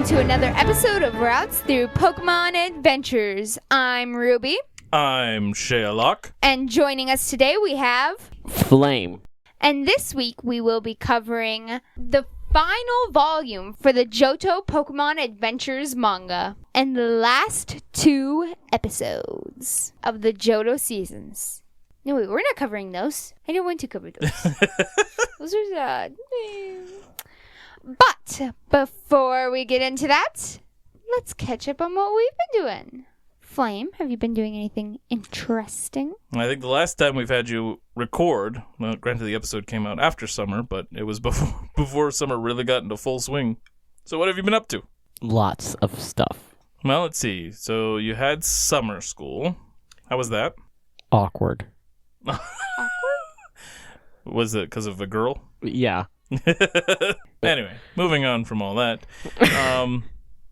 welcome to another episode of Routes Through Pokemon Adventures. I'm Ruby. I'm Shea. And joining us today we have... Flame. And this week we will be covering the final volume for the Johto Pokemon Adventures Manga and the last 2 episodes of the Johto seasons. No, wait, we're not covering those. I don't want to cover those. Those are sad. But before we get into that, let's catch up on what we've been doing. Flame, have you been doing anything interesting? I think the last time we've had you record, well, granted the episode came out after summer, but it was before summer really got into full swing. So what have you been up to? Lots of stuff. Well, let's see. So you had summer school. How was that? Awkward. Was it because of a girl? Yeah. Anyway, moving on from all that.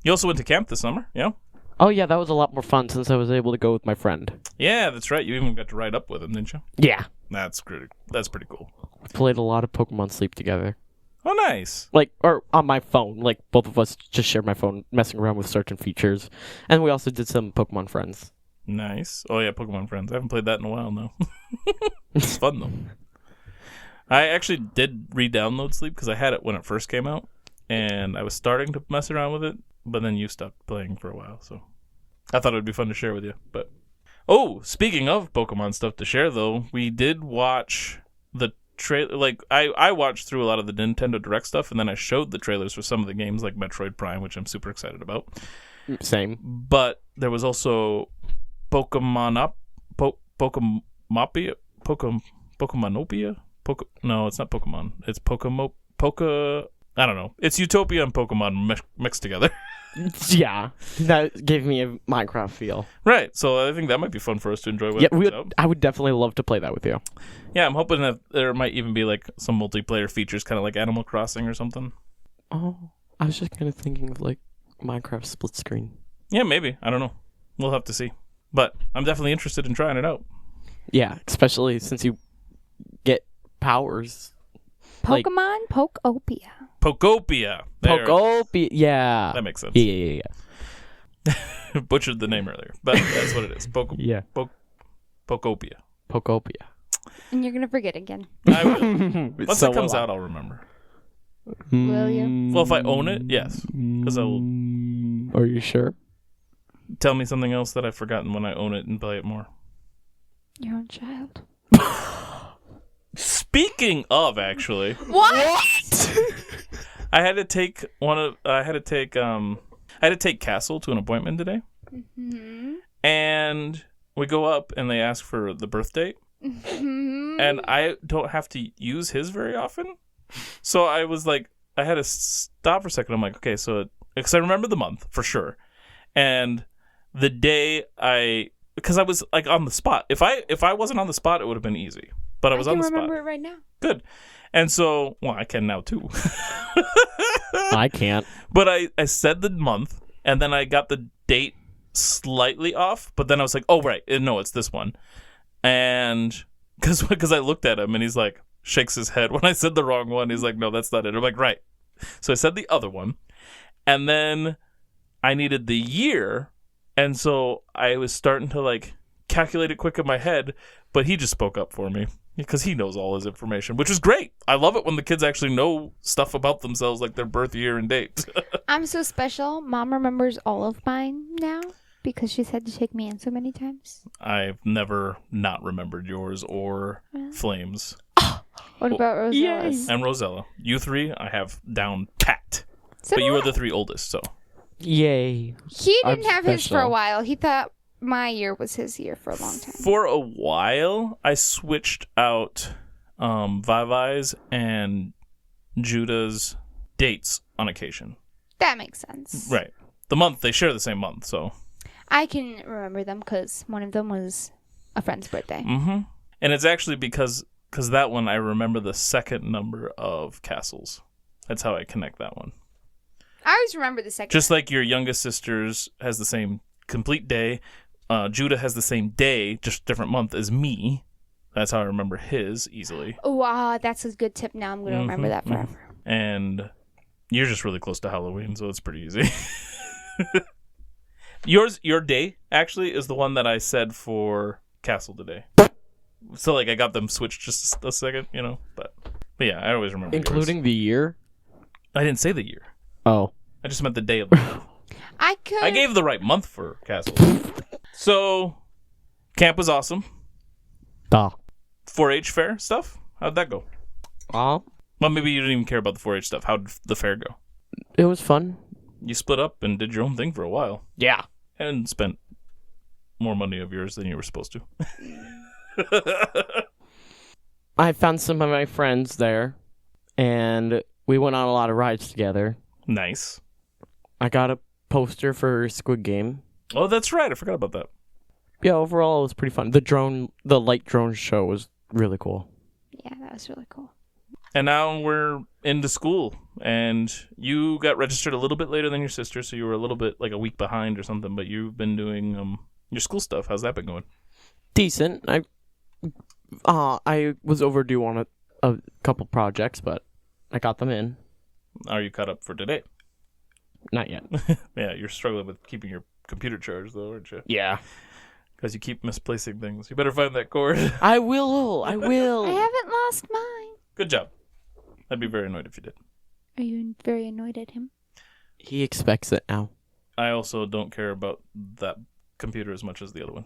You also went to camp this summer, yeah? Oh, yeah, that was a lot more fun since I was able to go with my friend. Yeah, that's right. You even got to ride up with him, didn't you? Yeah. That's pretty cool. We played a lot of Pokemon Sleep together. Oh, nice. Or on my phone. Both of us just shared my phone, messing around with certain features. And we also did some Pokemon Friends. Nice. Oh, yeah, Pokemon Friends. I haven't played that in a while, though. It's fun, though. I actually did re-download Sleep because I had it when it first came out. And I was starting to mess around with it, but then you stopped playing for a while, so I thought it would be fun to share with you. But speaking of Pokemon stuff to share, though, we did watch the trailer. I watched through a lot of the Nintendo Direct stuff, and then I showed the trailers for some of the games, like Metroid Prime, which I'm super excited about. Same. But there was also Pokemonopia. No, it's not Pokemon. It's I don't know. It's Utopia and Pokemon mixed together. Yeah, that gave me a Minecraft feel. Right, so I think that might be fun for us to enjoy. I would definitely love to play that with you. Yeah, I'm hoping that there might even be some multiplayer features, kind of like Animal Crossing or something. Oh, I was just kind of thinking of Minecraft split screen. Yeah, maybe. I don't know. We'll have to see. But I'm definitely interested in trying it out. Yeah, especially since you get powers. Pokemon Pokopia. Pokopia. Pokopia, yeah. That makes sense. Yeah. Butchered the name earlier, but that's what it is. Yeah. Pokopia. Pokopia. And you're going to forget again. I will. Once it comes out, I'll remember. Will you? Well, if I own it, yes. Because I will. Are you sure? Tell me something else that I've forgotten when I own it and play it more. Your own child. Speaking of, actually, what? I had to take Castle to an appointment today, and we go up and they ask for the birth date, and I don't have to use his very often, so I was like, I had to stop for a second. I'm like, okay, so because I remember the month for sure, and the day because I was on the spot. If I wasn't on the spot, it would have been easy. But I was on the spot. I can remember it right now. Good. And so, I can now too. I can't. But I said the month, and then I got the date slightly off, but then I was like, oh, right. No, it's this one. And because I looked at him, and he's like, shakes his head when I said the wrong one. He's like, no, that's not it. I'm like, right. So I said the other one. And then I needed the year, and so I was starting to calculate it quick in my head, but he just spoke up for me because he knows all his information, which is great. I love it when the kids actually know stuff about themselves, like their birth year and date. I'm so special. Mom remembers all of mine now because she's had to take me in so many times. I've never not remembered yours or Flame's. What about Rosella's? And Rosella. You 3, I have down pat. So but you were the 3 oldest, so. Yay. He didn't have his for a while. He thought my year was his year for a long time. For a while, I switched out Vivai's and Judah's dates on occasion. That makes sense. Right. The month, they share the same month, so. I can remember them because one of them was a friend's birthday. Mm-hmm. And it's actually because that one, I remember the second number of castles. That's how I connect that one. I always remember the second. Just like your youngest sister's has the same complete day. Judah has the same day, just different month as me. That's how I remember his easily. Oh, wow, that's a good tip. Now I'm going to remember that forever. And You're just really close to Halloween, so it's pretty easy. Your day, actually, is the one that I said for Castle today. So, like, I got them switched just a second, But yeah, I always remember Including yours. the year? I didn't say the year. Oh. I just meant the day of the month. I gave the right month for Castle. So, camp was awesome. 4-H fair stuff? How'd that go? Well, maybe you didn't even care about the 4-H stuff. How'd the fair go? It was fun. You split up and did your own thing for a while. Yeah. And spent more money of yours than you were supposed to. I found some of my friends there, and we went on a lot of rides together. Nice. I got a poster for Squid Game. Oh, that's right. I forgot about that. Yeah, overall, it was pretty fun. The light drone show was really cool. Yeah, that was really cool. And now we're into school, and you got registered a little bit later than your sister, so you were a little bit, like a week behind or something, but you've been doing your school stuff. How's that been going? Decent. I was overdue on a couple projects, but I got them in. Are you caught up for today? Not yet. Yeah, you're struggling with keeping your computer charged, though, aren't you? Yeah. Because you keep misplacing things. You better find that cord. I will. I haven't lost mine. Good job. I'd be very annoyed if you did. Are you very annoyed at him? He expects it now. I also don't care about that computer as much as the other one.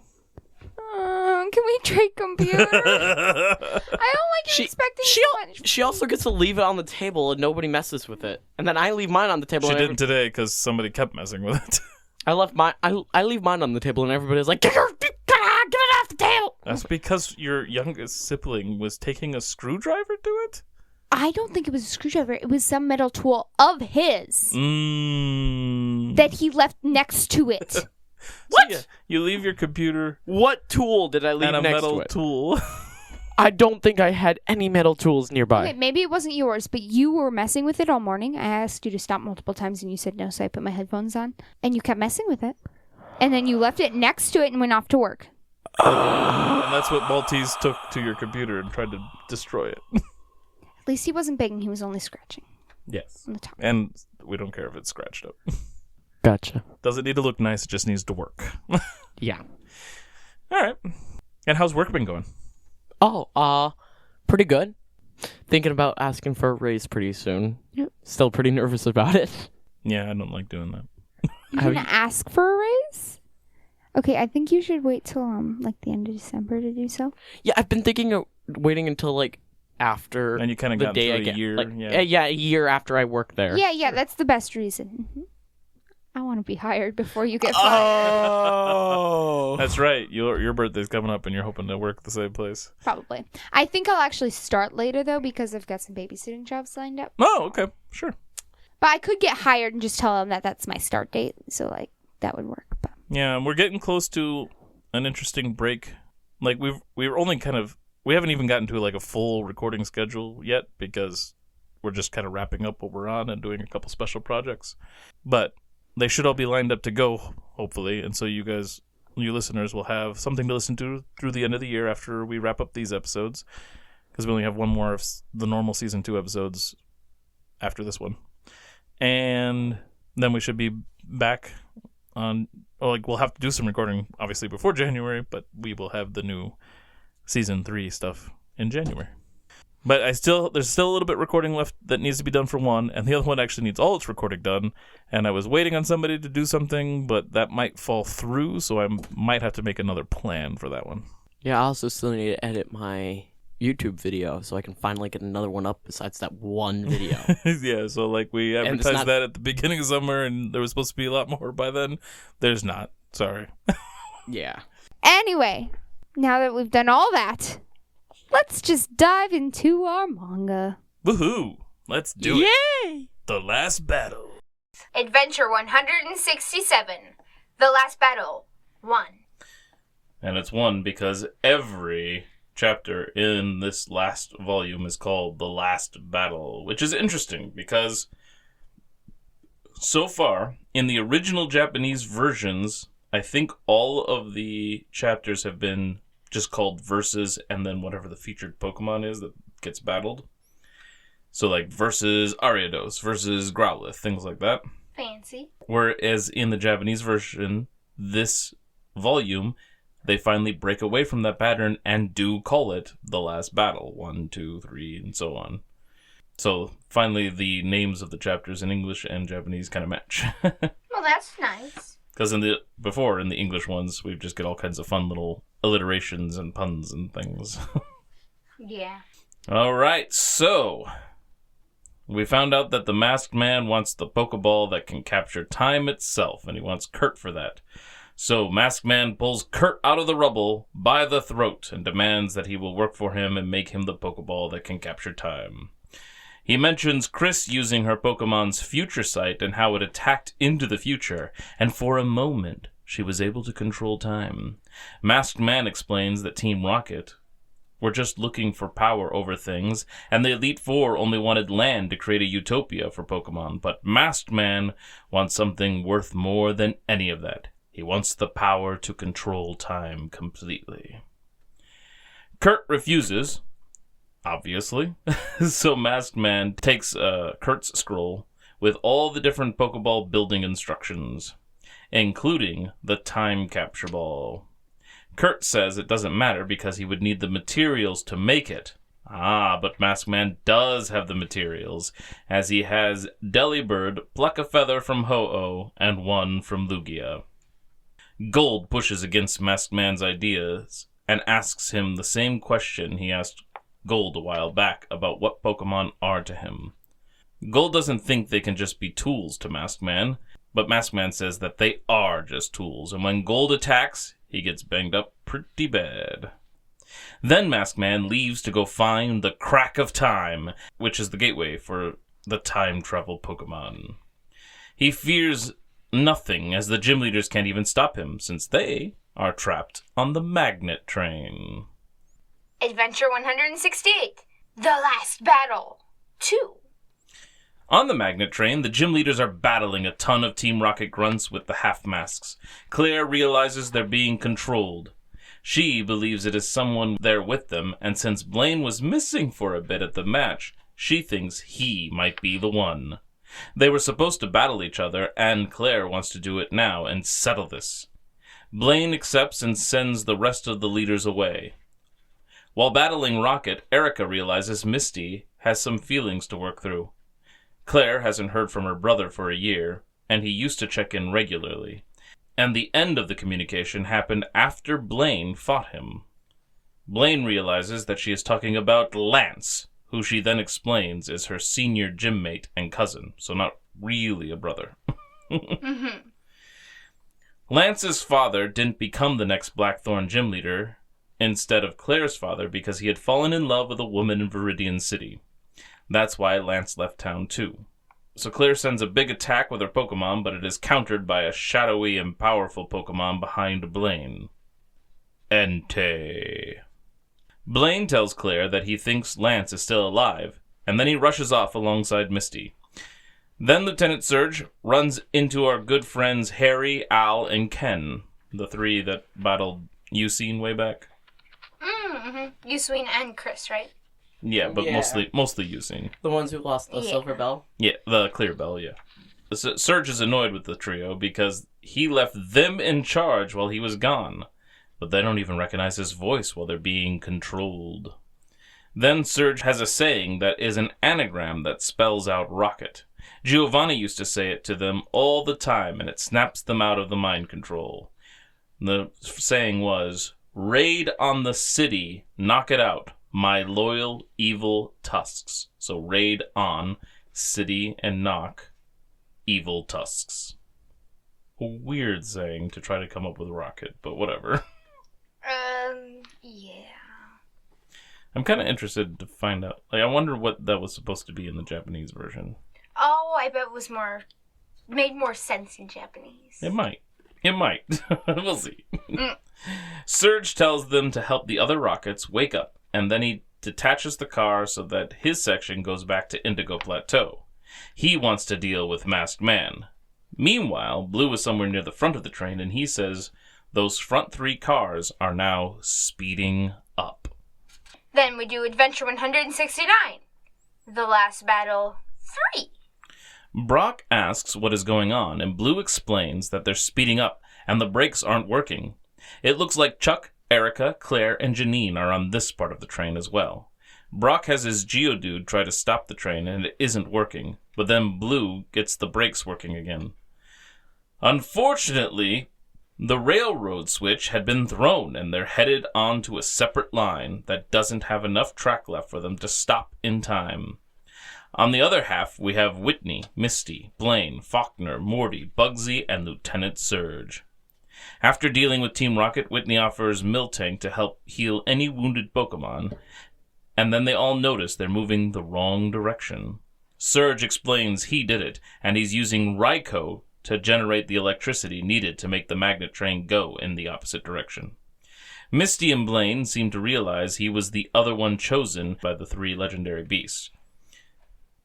Can we trade computers? I don't like expecting so much. She also gets to leave it on the table and nobody messes with it. And then I leave mine on the table. She didn't today because somebody kept messing with it. I left mine. I leave mine on the table and everybody's like, get it off the table. That's because your youngest sibling was taking a screwdriver to it? I don't think it was a screwdriver. It was some metal tool of his that he left next to it. What? So, yeah, you leave your computer. What tool did I leave and a next metal to it? tool. I don't think I had any metal tools nearby. Okay, maybe it wasn't yours, but you were messing with it all morning. I asked you to stop multiple times and you said no, so I put my headphones on. And you kept messing with it. And then you left it next to it and went off to work. And that's what Maltese took to your computer and tried to destroy it. At least he wasn't banging, he was only scratching. Yes. On the top. And we don't care if it's scratched up. Gotcha. Doesn't need to look nice, it just needs to work. Yeah. All right. And how's work been going? Oh, pretty good. Thinking about asking for a raise pretty soon. Yep. Still pretty nervous about it. Yeah, I don't like doing that. You're going to ask for a raise? Okay, I think you should wait till like the end of December to do so. Yeah, I've been thinking of waiting until like after And you kind of the got day through I a get year. like, yeah. a year after I work there. Yeah, that's the best reason. Mm-hmm. I want to be hired before you get fired. Oh. That's right. Your birthday's coming up and you're hoping to work at the same place. Probably. I think I'll actually start later, though, because I've got some babysitting jobs lined up. Oh, okay. Sure. But I could get hired and just tell them that that's my start date. So, like, that would work. But Yeah, we're getting close to an interesting break. Like, we haven't even gotten to, like, a full recording schedule yet because we're just kind of wrapping up what we're on and doing a couple special projects. But they should all be lined up to go, hopefully. And so you listeners, will have something to listen to through the end of the year after we wrap up these episodes. Because we only have one more of the normal Season 2 episodes after this one. And then we should be back on... we'll have to do some recording, obviously, before January. But we will have the new Season 3 stuff in January. But there's still a little bit recording left that needs to be done for one, and the other one actually needs all its recording done. And I was waiting on somebody to do something, but that might fall through, so I might have to make another plan for that one. Yeah, I also still need to edit my YouTube video so I can finally get another one up besides that one video. Yeah, so like we advertised that at the beginning of summer, and there was supposed to be a lot more by then. There's not. Sorry. Yeah. anyway, now that we've done all that, let's just dive into our manga. Woohoo! Let's do it. Yay! The Last Battle. Adventure 167. The Last Battle 1. And it's one because every chapter in this last volume is called The Last Battle, which is interesting because so far, in the original Japanese versions, I think all of the chapters have been just called verses and then whatever the featured Pokemon is that gets battled. So like versus Ariados, versus Growlithe, things like that. Fancy. Whereas in the Japanese version, this volume, they finally break away from that pattern and do call it the last battle. 1, 2, 3, and so on. So finally the names of the chapters in English and Japanese kind of match. Well, that's nice. Because in the English ones, we just get all kinds of fun little alliterations and puns and things. Yeah. All right, so we found out that the masked man wants the Pokeball that can capture time itself, and he wants Kurt for that. So Masked Man pulls Kurt out of the rubble by the throat and demands that he will work for him and make him the Pokeball that can capture time. He mentions Chris using her Pokemon's future sight and how it attacked into the future, and for a moment she was able to control time. Masked Man explains that Team Rocket were just looking for power over things, and the Elite Four only wanted land to create a utopia for Pokemon, but Masked Man wants something worth more than any of that. He wants the power to control time completely. Kurt refuses, obviously, so Masked Man takes Kurt's scroll with all the different Pokeball building instructions, including the time capture ball. Kurt says it doesn't matter because he would need the materials to make it. But Masked Man does have the materials, as he has Delibird pluck a feather from Ho-Oh and one from Lugia. Gold pushes against Masked Man's ideas and asks him the same question he asked Gold a while back about what Pokemon are to him. Gold doesn't think they can just be tools to Masked Man, but Masked Man says that they are just tools, and when Gold attacks, he gets banged up pretty bad. Then Masked Man leaves to go find the Crack of Time, which is the gateway for the time travel Pokemon. He fears nothing, as the gym leaders can't even stop him, since they are trapped on the magnet train. Adventure 168, The Last Battle 2. On the magnet train, the gym leaders are battling a ton of Team Rocket grunts with the half-masks. Claire realizes they're being controlled. She believes it is someone there with them, and since Blaine was missing for a bit at the match, she thinks he might be the one. They were supposed to battle each other, and Claire wants to do it now and settle this. Blaine accepts and sends the rest of the leaders away. While battling Rocket, Erica realizes Misty has some feelings to work through. Claire hasn't heard from her brother for a year, and he used to check in regularly. And the end of the communication happened after Blaine fought him. Blaine realizes that she is talking about Lance, who she then explains is her senior gym mate and cousin, so not really a brother. Mm-hmm. Lance's father didn't become the next Blackthorn gym leader instead of Claire's father because he had fallen in love with a woman in Viridian City. That's why Lance left town too. So Claire sends a big attack with her Pokemon, but it is countered by a shadowy and powerful Pokemon behind Blaine. Entei. Blaine tells Claire that he thinks Lance is still alive, and then he rushes off alongside Misty. Then Lieutenant Surge runs into our good friends Harry, Al, and Ken, the three that battled Eusine way back. Mm-hmm. Eusine and Chris, right? Yeah, but Yeah. mostly Eusine. The ones who lost the Silver Bell? Yeah, the Clear Bell, yeah. Surge is annoyed with the trio because he left them in charge while he was gone, but they don't even recognize his voice while they're being controlled. Then Surge has a saying that is an anagram that spells out rocket. Giovanni used to say it to them all the time, and it snaps them out of the mind control. The saying was, "Raid on the city, knock it out. My loyal, evil tusks." So raid on, city, and knock, evil tusks. A weird saying to try to come up with rocket, but whatever. Yeah. I'm kind of interested to find out. I wonder what that was supposed to be in the Japanese version. Oh, I bet it was made more sense in Japanese. It might. We'll see. Surge tells them to help the other rockets wake up, and then he detaches the car so that his section goes back to Indigo Plateau. He wants to deal with Masked Man. Meanwhile, Blue is somewhere near the front of the train, and he says those front 3 cars are now speeding up. Then we do Adventure 169, The Last Battle 3. Brock asks what is going on, and Blue explains that they're speeding up and the brakes aren't working. It looks like Chuck, Erica, Claire, and Janine are on this part of the train as well. Brock has his Geodude try to stop the train, and it isn't working, but then Blue gets the brakes working again. Unfortunately, the railroad switch had been thrown, and they're headed onto a separate line that doesn't have enough track left for them to stop in time. On the other half, we have Whitney, Misty, Blaine, Faulkner, Morty, Bugsy, and Lieutenant Surge. After dealing with Team Rocket, Whitney offers Miltank to help heal any wounded Pokemon, and then they all notice they're moving the wrong direction. Surge explains he did it, and he's using Raikou to generate the electricity needed to make the magnet train go in the opposite direction. Misty and Blaine seem to realize he was the other one chosen by the 3 legendary beasts.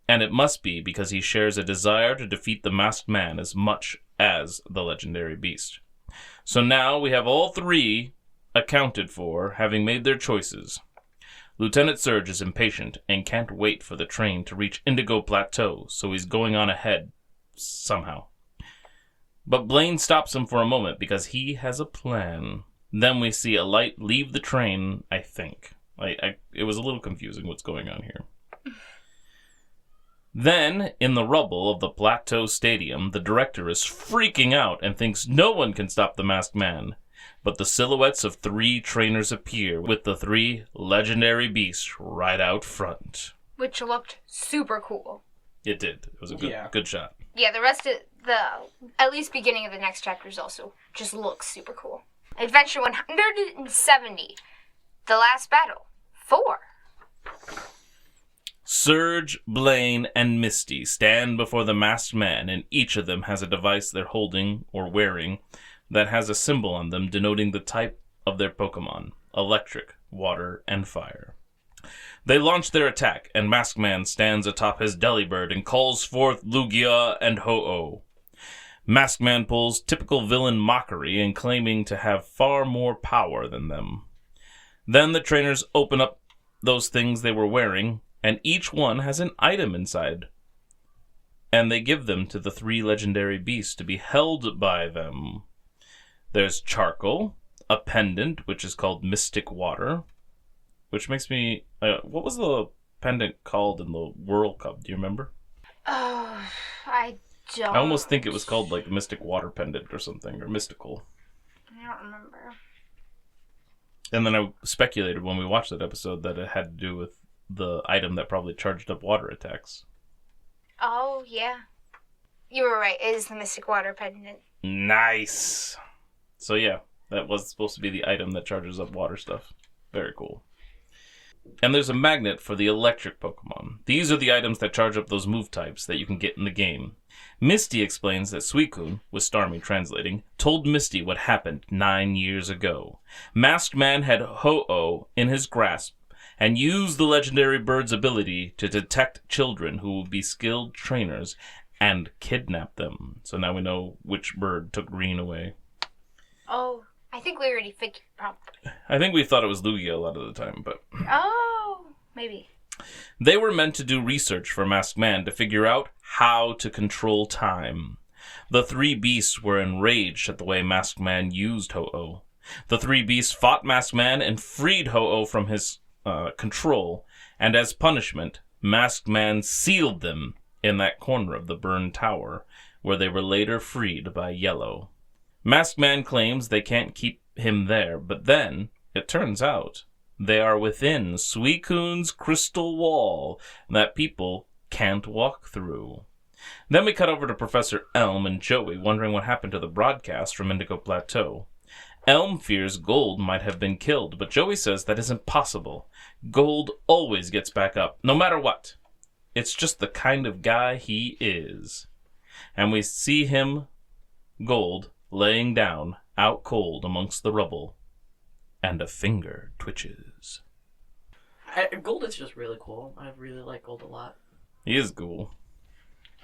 And it must be because he shares a desire to defeat the Masked Man as much as the legendary beast. So now we have all 3 accounted for, having made their choices. Lieutenant Surge is impatient and can't wait for the train to reach Indigo Plateau, so he's going on ahead somehow. But Blaine stops him for a moment because he has a plan. Then we see a light leave the train, I think. It was a little confusing what's going on here. Then, in the rubble of the Plateau Stadium, the director is freaking out and thinks no one can stop the Masked Man. But the silhouettes of 3 trainers appear with the 3 legendary beasts right out front. Which looked super cool. It did. It was a good shot. Yeah, the rest of at least beginning of the next chapters also just looks super cool. Adventure 170. The Last Battle 4. Surge, Blaine, and Misty stand before the Masked Man, and each of them has a device they're holding or wearing that has a symbol on them denoting the type of their Pokemon: electric, water, and fire. They launch their attack, and Masked Man stands atop his Delibird and calls forth Lugia and Ho-Oh. Masked Man pulls typical villain mockery in claiming to have far more power than them. Then the trainers open up those things they were wearing, and each one has an item inside. And they give them to the 3 legendary beasts to be held by them. There's Charcoal, a pendant, which is called Mystic Water, which makes me... what was the pendant called in the World Cup? Do you remember? Oh, I don't. I almost think it was called, like, Mystic Water Pendant or something, or Mystical. I don't remember. And then I speculated when we watched that episode that it had to do with the item that probably charged up water attacks. Oh, yeah. You were right. It is the Mystic Water Pendant. Nice! So yeah, that was supposed to be the item that charges up water stuff. Very cool. And there's a magnet for the electric Pokemon. These are the items that charge up those move types that you can get in the game. Misty explains that Suicune, with Starmie translating, told Misty what happened 9 years ago. Masked Man had Ho-Oh in his grasp and used the legendary bird's ability to detect children who would be skilled trainers and kidnap them. So now we know which bird took Green away. Oh, I think we already figured probably. I think we thought it was Lugia a lot of the time, but... Oh, maybe. They were meant to do research for Masked Man to figure out how to control time. The 3 beasts were enraged at the way Masked Man used Ho-Oh. The 3 beasts fought Masked Man and freed Ho-Oh from his control, and as punishment, Masked Man sealed them in that corner of the burned tower, where they were later freed by Yellow. Masked Man claims they can't keep him there, but then, it turns out, they are within Suicune's crystal wall that people can't walk through. Then we cut over to Professor Elm and Joey wondering what happened to the broadcast from Indigo Plateau. Elm fears Gold might have been killed, but Joey says that isn't possible. Gold always gets back up, no matter what. It's just the kind of guy he is. And we see him, Gold, laying down, out cold amongst the rubble. And a finger twitches. Gold is just really cool. I really like Gold a lot. He is cool.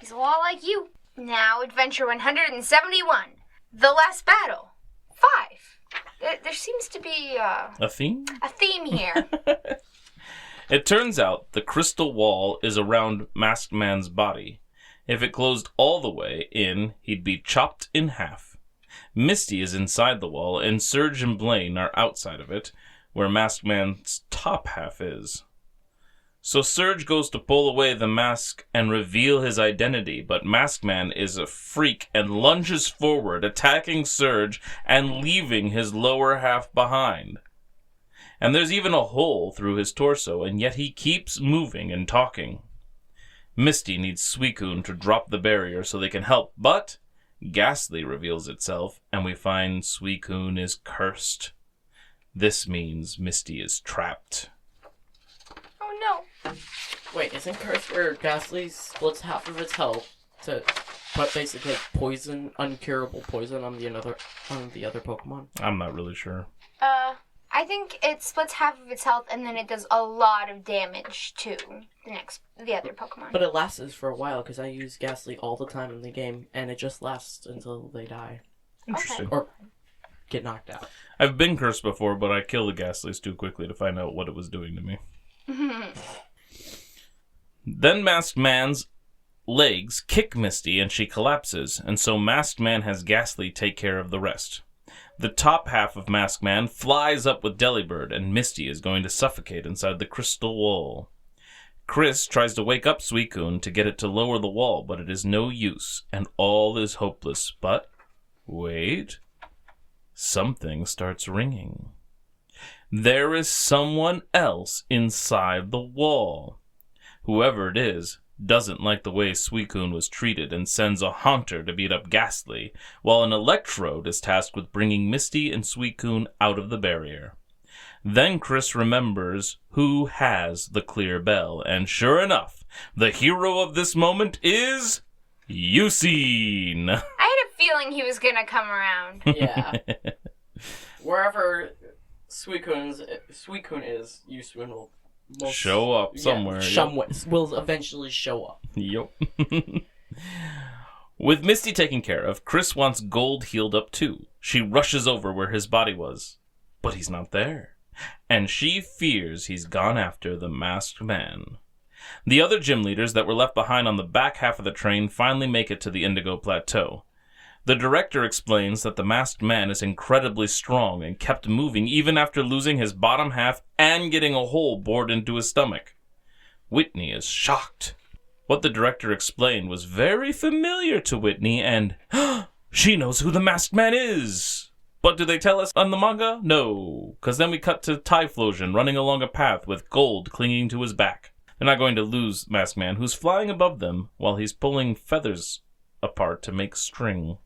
He's a lot like you. Now, Adventure 171. The Last Battle 5. There seems to be a theme? A theme here. It turns out the crystal wall is around Masked Man's body. If it closed all the way in, he'd be chopped in half. Misty is inside the wall, and Surge and Blaine are outside of it, where Masked Man's top half is. So Surge goes to pull away the mask and reveal his identity, but Masked Man is a freak and lunges forward, attacking Surge and leaving his lower half behind. And there's even a hole through his torso, and yet he keeps moving and talking. Misty needs Suicune to drop the barrier so they can help, but Ghastly reveals itself, and we find Suicune is cursed. This means Misty is trapped. Oh no. Wait, isn't Curse where Ghastly splits half of its health to put basically poison, uncurable poison on the other Pokemon? I'm not really sure. I think it splits half of its health and then it does a lot of damage to the other Pokemon. But it lasts for a while because I use Ghastly all the time in the game, and it just lasts until they die. Interesting. Or get knocked out. I've been cursed before, but I killed the Ghastlies too quickly to find out what it was doing to me. Then Masked Man's legs kick Misty and she collapses, and so Masked Man has Ghastly take care of the rest. The top half of Masked Man flies up with Delibird, and Misty is going to suffocate inside the crystal wall. Chris tries to wake up Suicune to get it to lower the wall, but it is no use, and all is hopeless. But, wait, something starts ringing. There is someone else inside the wall. Whoever it is doesn't like the way Suicune was treated and sends a Haunter to beat up Ghastly, while an Electrode is tasked with bringing Misty and Suicune out of the barrier. Then Chris remembers who has the clear bell, and sure enough, the hero of this moment is Eusine. I had a feeling he was gonna come around. Yeah. Wherever Suicune is, Eusine will show up somewhere. Will eventually show up. Yep. With Misty taken care of, Chris wants Gold healed up too. She rushes over where his body was, but he's not there. And she fears he's gone after the Masked Man. The other gym leaders that were left behind on the back half of the train finally make it to the Indigo Plateau. The director explains that the Masked Man is incredibly strong and kept moving even after losing his bottom half and getting a hole bored into his stomach. Whitney is shocked. What the director explained was very familiar to Whitney, and she knows who the Masked Man is. But do they tell us on the manga? No, because then we cut to Typhlosion running along a path with Gold clinging to his back. They're not going to lose Masked Man, who's flying above them while he's pulling feathers apart to make string.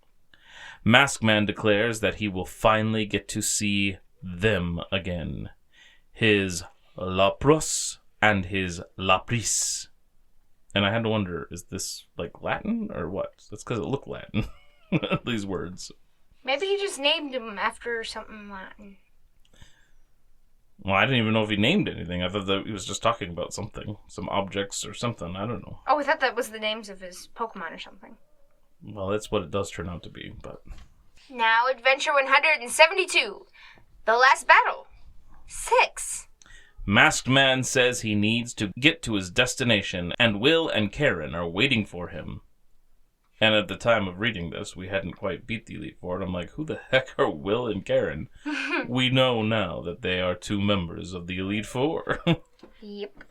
Masked Man declares that he will finally get to see them again. His Lapros and his Lapris. And I had to wonder, is this like Latin or what? That's because it looked Latin. These words. Maybe he just named him after something Latin. Well, I didn't even know if he named anything. I thought that he was just talking about something. Some objects or something. I don't know. Oh, I thought that was the names of his Pokemon or something. Well, that's what it does turn out to be, but... Now, Adventure 172. The Last Battle. 6. Masked Man says he needs to get to his destination, and Will and Karen are waiting for him. And at the time of reading this, we hadn't quite beat the Elite Four. I'm like, who the heck are Will and Karen? We know now that they are 2 members of the Elite Four. Yep.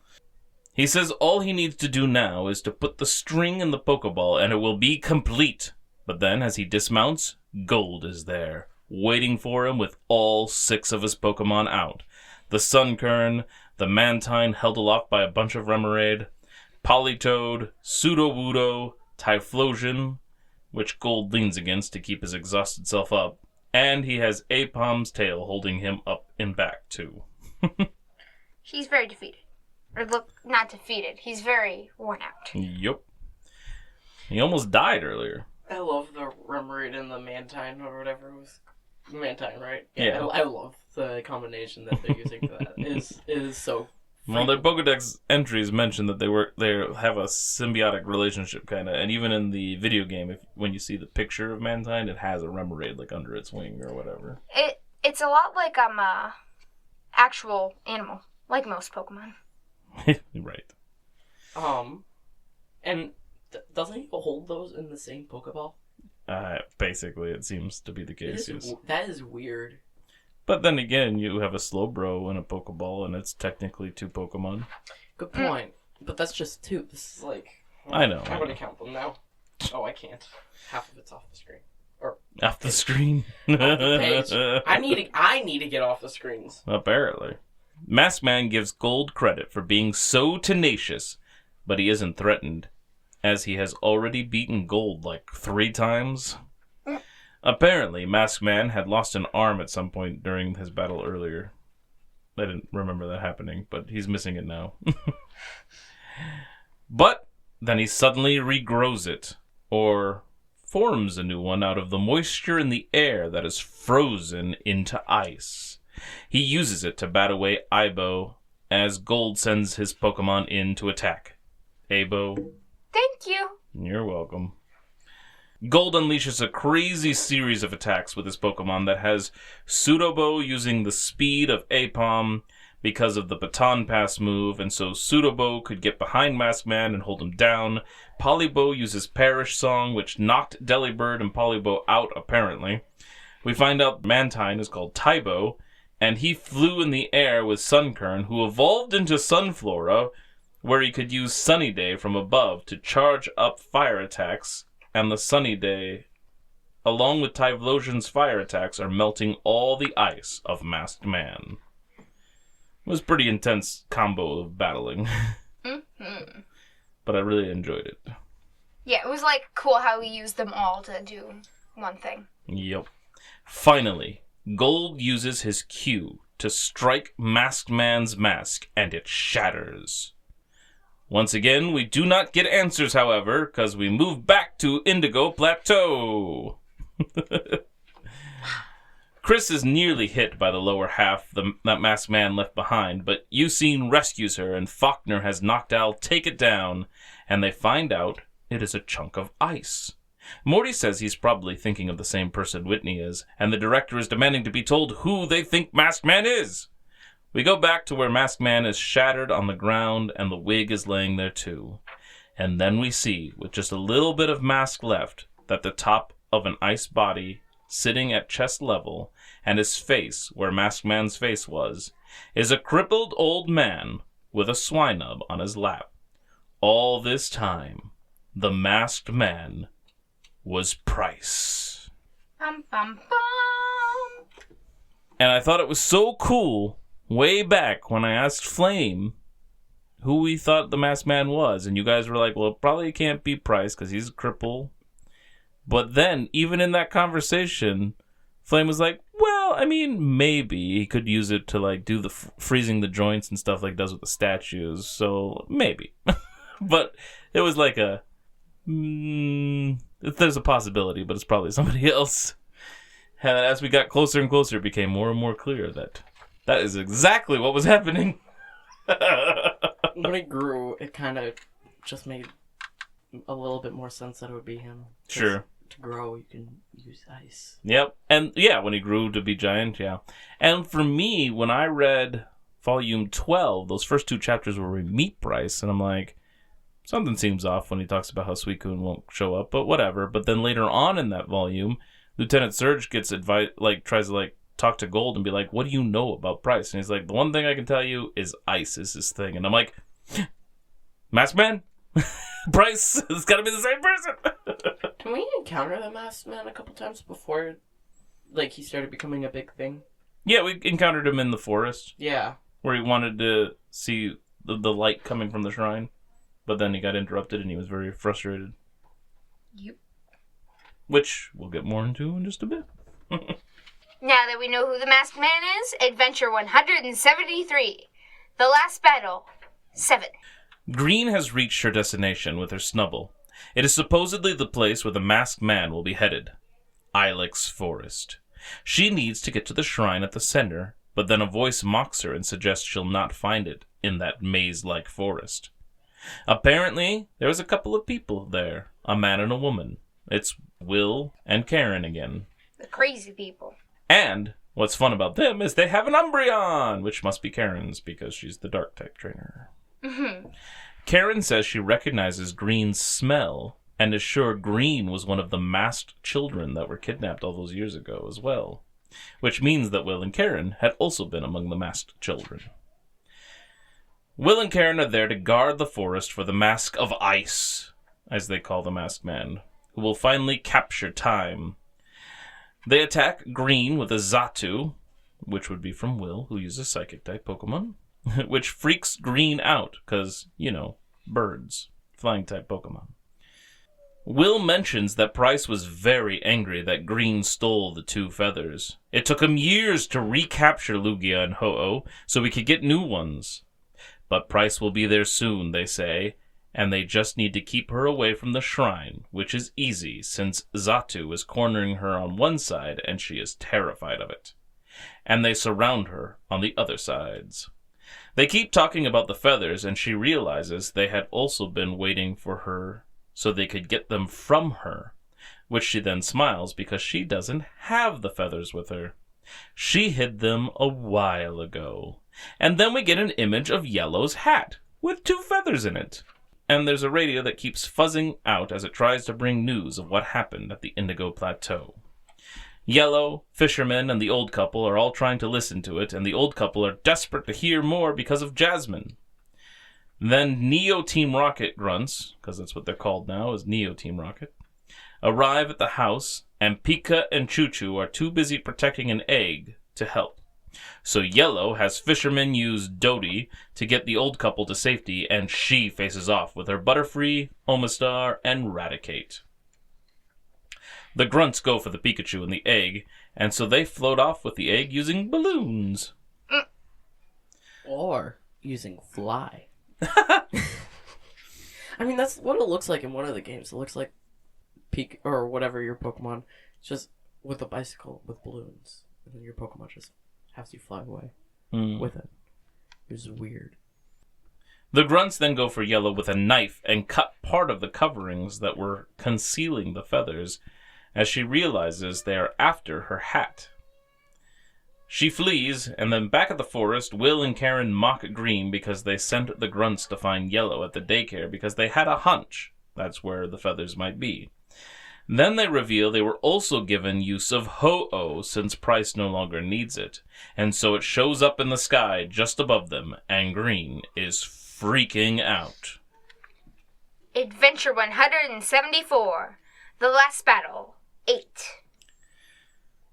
He says all he needs to do now is to put the string in the Pokeball and it will be complete. But then, as he dismounts, Gold is there, waiting for him with all 6 of his Pokemon out. The Sunkern, the Mantine held aloft by a bunch of Remoraid, Politoed, Sudowoodo, Typhlosion, which Gold leans against to keep his exhausted self up, and he has Apom's tail holding him up and back, too. He's very defeated. Or look, not defeated. He's very worn out. Yup. He almost died earlier. I love the Remoraid and the Mantine or whatever it was. Mantine, right? Yeah. I love the combination that they're using for that. It is so... Well, their Pokedex entries mention that they have a symbiotic relationship, kind of, and even in the video game, when you see the picture of Mantine, it has a Remoraid like under its wing or whatever. It's a lot like a actual animal, like most Pokemon. Right. And doesn't he hold those in the same Pokeball? Basically, it seems to be the case, yes. That is weird. But then again, you have a Slowbro and a Pokeball, and it's technically 2 Pokemon. Good point. But that's just 2. This is like... I know. I'm going to count them now. Oh, I can't. Half of it's off the screen. Or off the screen? Off the page. I need to get off the screens. Apparently. Masked Man gives Gold credit for being so tenacious, but he isn't threatened, as he has already beaten Gold like 3 times. Apparently, Masked Man had lost an arm at some point during his battle earlier. I didn't remember that happening, but he's missing it now. But then he suddenly regrows it, or forms a new one out of the moisture in the air that is frozen into ice. He uses it to bat away Aibo, as Gold sends his Pokemon in to attack. Aibo. Thank you. You're welcome. Gold unleashes a crazy series of attacks with his Pokemon that has Pseudobo using the speed of Aipom because of the Baton Pass move, and so Pseudobo could get behind Masked Man and hold him down. Polybo uses Perish Song, which knocked Delibird and Polybo out, apparently. We find out Mantine is called Tybo, and he flew in the air with Sunkern, who evolved into Sunflora, where he could use Sunny Day from above to charge up fire attacks, and the Sunny Day, along with Typhlosion's fire attacks, are melting all the ice of Masked Man. It was a pretty intense combo of battling. Mm-hmm. But I really enjoyed it. Yeah, it was like cool how we used them all to do one thing. Yep. Finally, Gold uses his Q to strike Masked Man's mask, and it shatters. Once again, we do not get answers, however, because we move back to Indigo Plateau. Chris is nearly hit by the lower half that Masked Man left behind, but Eusine rescues her, and Faulkner has Noctowl take it down, and they find out it is a chunk of ice. Morty says he's probably thinking of the same person Whitney is, and the director is demanding to be told who they think Masked Man is. We go back to where Masked Man is shattered on the ground, and the wig is laying there too. And then we see, with just a little bit of mask left, that the top of an ice body, sitting at chest level, and his face, where Masked Man's face was, is a crippled old man with a Swinub on his lap. All this time, the Masked Man was Price. Bum, bum, bum. And I thought it was so cool, way back when I asked Flame who we thought the Masked Man was, and you guys were like, well, it probably can't be Price because he's a cripple. But then, even in that conversation, Flame was like, well, I mean, maybe he could use it to, like, do the freezing the joints and stuff like he does with the statues, so maybe. But it was like there's a possibility, but it's probably somebody else. And as we got closer and closer, it became more and more clear that that is exactly what was happening. When it grew, it kind of just made a little bit more sense that it would be him. Sure. To grow, you can use ice. Yep. And yeah, when he grew to be giant, yeah. And for me, when I read volume 12, those first 2 chapters where we meet Bryce, and I'm like, something seems off when he talks about how Suicune won't show up, but whatever. But then later on in that volume, Lieutenant Surge gets tries to talk to Gold and be like, what do you know about Bryce? And he's like, the one thing I can tell you is ice is his thing. And I'm like, Masked Man? Bryce? It's gotta be the same person. Can we encounter the Masked Man a couple times before, he started becoming a big thing? Yeah, we encountered him in the forest. Yeah. Where he wanted to see the light coming from the shrine. But then he got interrupted and he was very frustrated. Yep. Which we'll get more into in just a bit. Now that we know who the Masked Man is, Adventure 173. The Last Battle, 7. Green has reached her destination with her Snubbull. It is supposedly the place where the Masked Man will be headed. Ilex Forest. She needs to get to the shrine at the center, but then a voice mocks her and suggests she'll not find it in that maze-like forest. Apparently, there was a couple of people there, a man and a woman. It's Will and Karen again. The crazy people. And what's fun about them is they have an Umbreon, which must be Karen's because she's the Dark-type trainer. Karen says she recognizes Green's smell and is sure Green was one of the masked children that were kidnapped all those years ago as well, which means that Will and Karen had also been among the masked children. Will and Karen are there to guard the forest for the Mask of Ice, as they call the masked man, who will finally capture time. They attack Green with a Johto, which would be from Will, who uses Psychic-type Pokemon, which freaks Green out, because, birds, flying-type Pokemon. Will mentions that Price was very angry that Green stole the 2 feathers. It took him years to recapture Lugia and Ho-Oh, so we could get new ones. But Price will be there soon, they say, and they just need to keep her away from the shrine, which is easy since Johto is cornering her on one side and she is terrified of it. And they surround her on the other sides. They keep talking about the feathers, and she realizes they had also been waiting for her so they could get them from her, which she then smiles because she doesn't have the feathers with her. She hid them a while ago. And then we get an image of Yellow's hat with 2 feathers in it. And there's a radio that keeps fuzzing out as it tries to bring news of what happened at the Indigo Plateau. Yellow, Fisherman, and the old couple are all trying to listen to it, and the old couple are desperate to hear more because of Jasmine. Then Neo Team Rocket grunts, because that's what they're called now, is Neo Team Rocket, arrive at the house, and Pika and Choo-Choo are too busy protecting an egg to help. So Yellow has Fisherman use Dodie to get the old couple to safety, and she faces off with her Butterfree, Omastar, and Raticate. The grunts go for the Pikachu and the egg, and so they float off with the egg using balloons. Or using fly. I mean, that's what it looks like in one of the games. It looks like or whatever your Pokemon, just with a bicycle with balloons. And then your Pokemon just has you fly away with it. It was weird. The grunts then go for Yellow with a knife and cut part of the coverings that were concealing the feathers, as she realizes they are after her hat. She flees, and then back at the forest, Will and Karen mock Green because they sent the grunts to find Yellow at the daycare because they had a hunch that's where the feathers might be. Then they reveal they were also given use of Ho-Oh since Price no longer needs it, and so it shows up in the sky just above them, and Green is freaking out. Adventure 174, The Last Battle, 8.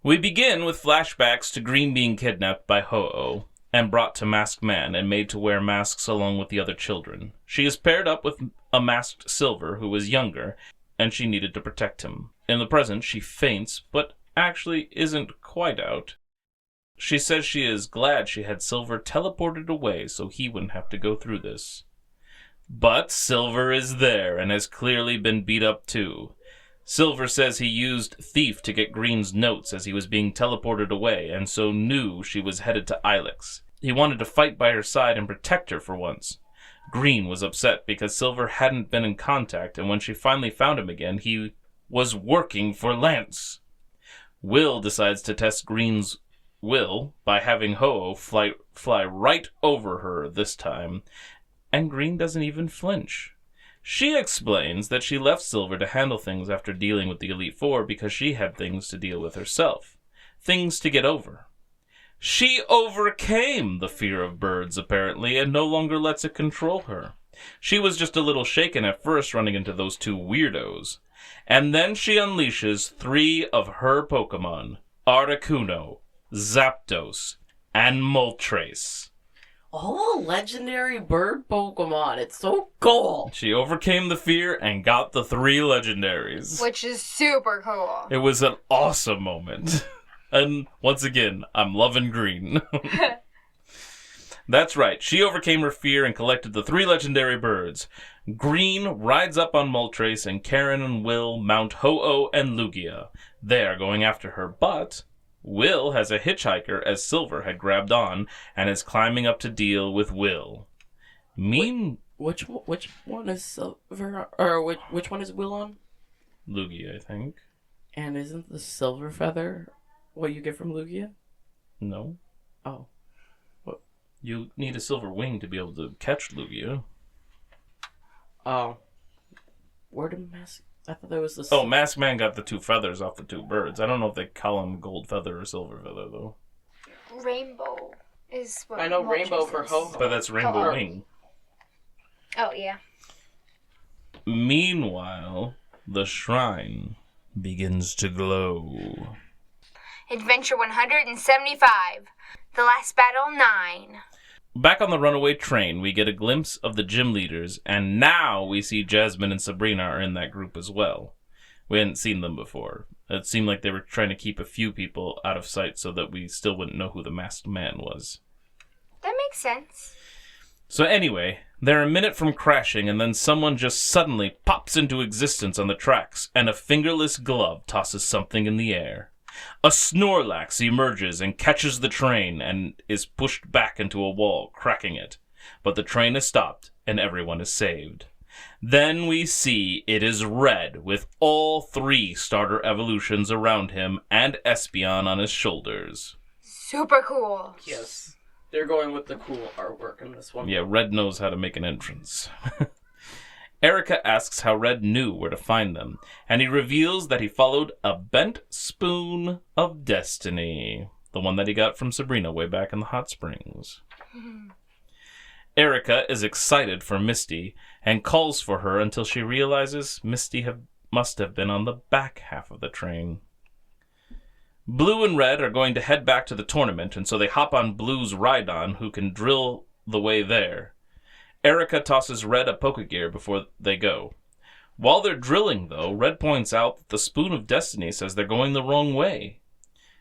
We begin with flashbacks to Green being kidnapped by Ho-Oh and brought to Masked Man and made to wear masks along with the other children. She is paired up with a masked Silver who is younger, and she needed to protect him. In the present, she faints, but actually isn't quite out. She says she is glad she had Silver teleported away so he wouldn't have to go through this. But Silver is there and has clearly been beat up too. Silver says he used Thief to get Green's notes as he was being teleported away, and so knew she was headed to Ilex. He wanted to fight by her side and protect her for once. Green was upset because Silver hadn't been in contact, and when she finally found him again, he was working for Lance. Will decides to test Green's will by having Ho-Oh fly right over her this time, and Green doesn't even flinch. She explains that she left Silver to handle things after dealing with the Elite Four because she had things to deal with herself. Things to get over. She overcame the fear of birds, apparently, and no longer lets it control her. She was just a little shaken at first running into those 2 weirdos. And then she unleashes 3 of her Pokemon, Articuno, Zapdos, and Moltres. All legendary bird Pokemon. It's so cool. She overcame the fear and got the 3 legendaries. Which is super cool. It was an awesome moment. And once again, I'm loving Green. That's right. She overcame her fear and collected the 3 legendary birds. Green rides up on Moltres, and Karen and Will mount Ho-Oh and Lugia. They are going after her, but Will has a hitchhiker as Silver had grabbed on and is climbing up to deal with Will. Which one is Silver, or which one is Will on? Lugia, I think. And isn't the Silver Feather what you get from Lugia? No. Oh. What? You need a silver wing to be able to catch Lugia. Oh. Where did Mask... I thought that was the... Oh, Masked Man got the 2 feathers off the 2 birds. I don't know if they call them gold feather or silver feather, though. Rainbow is what I know Moltres Rainbow for is. Ho-Oh. But that's Rainbow Oh. Wing. Oh, yeah. Meanwhile, the shrine begins to glow. Adventure 175. The Last Battle 9. Back on the runaway train, we get a glimpse of the gym leaders, and now we see Jasmine and Sabrina are in that group as well. We hadn't seen them before. It seemed like they were trying to keep a few people out of sight so that we still wouldn't know who the masked man was. That makes sense. So anyway, they're a minute from crashing, and then someone just suddenly pops into existence on the tracks, and a fingerless glove tosses something in the air. A Snorlax emerges and catches the train and is pushed back into a wall, cracking it. But the train is stopped, and everyone is saved. Then we see it is Red, with all 3 starter evolutions around him and Espeon on his shoulders. Super cool. Yes. They're going with the cool artwork in this one. Yeah, Red knows how to make an entrance. Erica asks how Red knew where to find them, and he reveals that he followed a bent spoon of destiny, the one that he got from Sabrina way back in the hot springs. Erica is excited for Misty and calls for her until she realizes Misty must have been on the back half of the train. Blue and Red are going to head back to the tournament, and so they hop on Blue's Rhydon, who can drill the way there. Erica tosses Red a Pokegear before they go. While they're drilling, though, Red points out that the Spoon of Destiny says they're going the wrong way.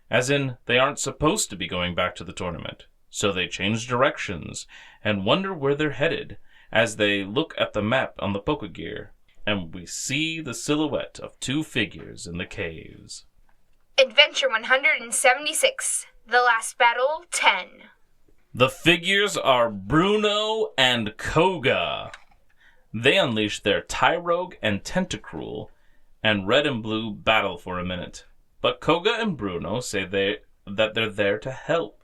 As in, they aren't supposed to be going back to the tournament. So they change directions and wonder where they're headed as they look at the map on the Pokegear, and we see the silhouette of 2 figures in the caves. Adventure 176. The Last Battle 10. The figures are Bruno and Koga. They unleash their Tyrogue and Tentacruel, and Red and Blue battle for a minute. But Koga and Bruno say that they're there to help.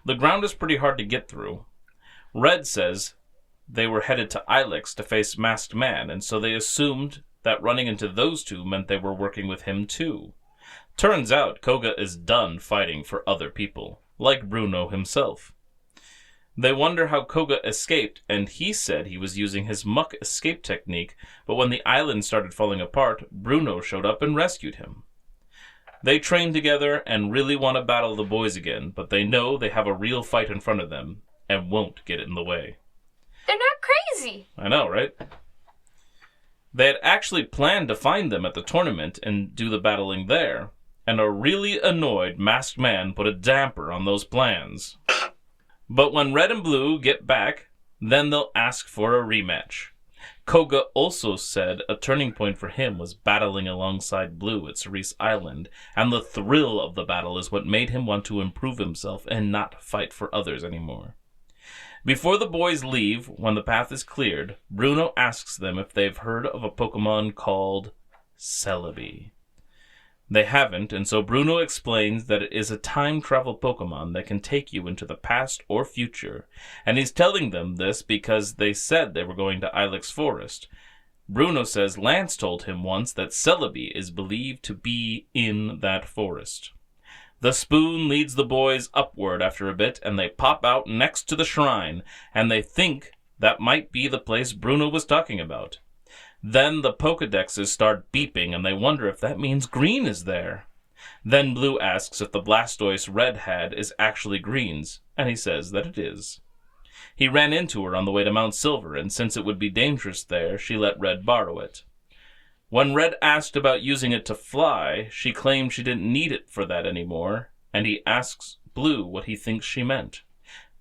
The ground is pretty hard to get through. Red says they were headed to Ilex to face Masked Man, and so they assumed that running into those 2 meant they were working with him too. Turns out Koga is done fighting for other people, like Bruno himself. They wonder how Koga escaped, and he said he was using his muck escape technique, but when the island started falling apart, Bruno showed up and rescued him. They train together and really want to battle the boys again, but they know they have a real fight in front of them and won't get in the way. They're not crazy. I know, right? They had actually planned to find them at the tournament and do the battling there, and a really annoyed Masked Man put a damper on those plans. But when Red and Blue get back, then they'll ask for a rematch. Koga also said a turning point for him was battling alongside Blue at Cerise Island, and the thrill of the battle is what made him want to improve himself and not fight for others anymore. Before the boys leave, when the path is cleared, Bruno asks them if they've heard of a Pokemon called Celebi. They haven't, and so Bruno explains that it is a time travel Pokemon that can take you into the past or future, and he's telling them this because they said they were going to Ilex Forest. Bruno says Lance told him once that Celebi is believed to be in that forest. The spoon leads the boys upward after a bit, and they pop out next to the shrine, and they think that might be the place Bruno was talking about. Then the Pokedexes start beeping, and they wonder if that means Green is there. Then Blue asks if the Blastoise Red had is actually Green's, and he says that it is. He ran into her on the way to Mount Silver, and since it would be dangerous there, she let Red borrow it. When Red asked about using it to fly, she claimed she didn't need it for that anymore, and he asks Blue what he thinks she meant.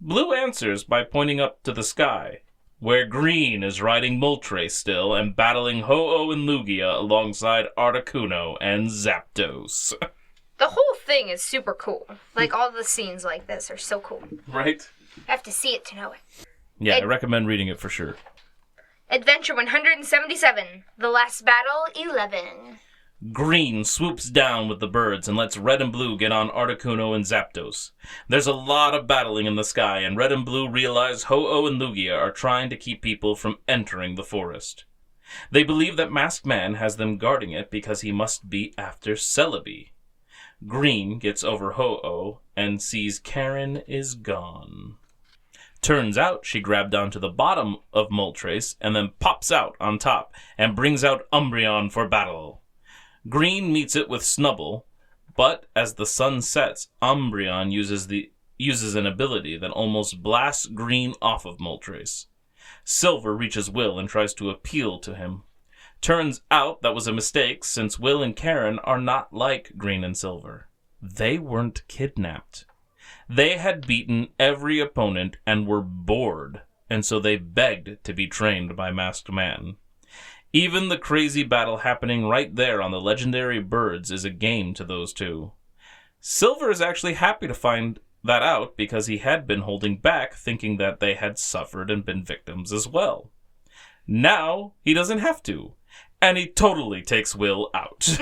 Blue answers by pointing up to the sky, where Green is riding Moltres still and battling Ho-Oh and Lugia alongside Articuno and Zapdos. The whole thing is super cool. Like, all the scenes like this are so cool. Right? I have to see it to know it. Yeah, I recommend reading it for sure. Adventure 177, The Last Battle 11. Green swoops down with the birds and lets Red and Blue get on Articuno and Zapdos. There's a lot of battling in the sky, and Red and Blue realize Ho-Oh and Lugia are trying to keep people from entering the forest. They believe that Masked Man has them guarding it because he must be after Celebi. Green gets over Ho-Oh and sees Karen is gone. Turns out she grabbed onto the bottom of Moltres and then pops out on top and brings out Umbreon for battle. Green meets it with Snubbull, but as the sun sets, Umbreon uses an ability that almost blasts Green off of Moltres. Silver reaches Will and tries to appeal to him. Turns out that was a mistake, since Will and Karen are not like Green and Silver. They weren't kidnapped. They had beaten every opponent and were bored, and so they begged to be trained by Masked Man. Even the crazy battle happening right there on the legendary birds is a game to those two. Silver is actually happy to find that out because he had been holding back, thinking that they had suffered and been victims as well. Now, he doesn't have to, and he totally takes Will out.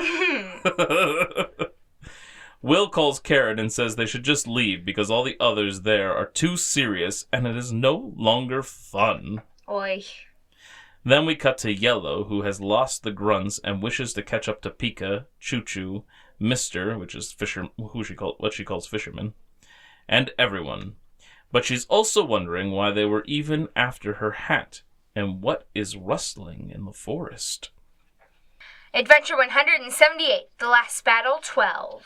Will calls Karen and says they should just leave because all the others there are too serious and it is no longer fun. Oi. Then we cut to Yellow, who has lost the grunts and wishes to catch up to Pika, Choo-Choo, Mr., which is what she calls fisherman, and everyone. But she's also wondering why they were even after her hat, and what is rustling in the forest. Adventure 178, The Last Battle 12.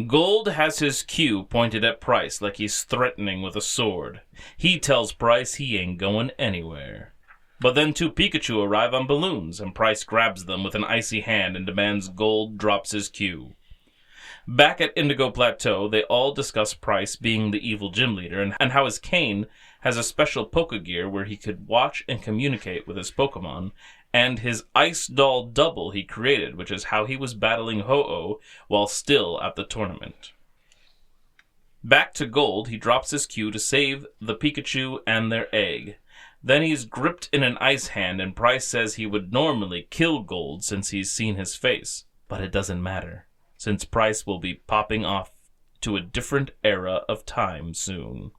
Gold has his cue pointed at Price like he's threatening with a sword. He tells Price he ain't going anywhere. But then two Pikachu arrive on balloons, and Price grabs them with an icy hand and demands Gold drops his cue. Back at Indigo Plateau, they all discuss Price being the evil gym leader and how his cane has a special Pokegear where he could watch and communicate with his Pokemon, and his Ice Doll double he created, which is how he was battling Ho-Oh while still at the tournament. Back to Gold, he drops his cue to save the Pikachu and their egg. Then he's gripped in an ice hand, and Price says he would normally kill Gold since he's seen his face. But it doesn't matter, since Price will be popping off to a different era of time soon.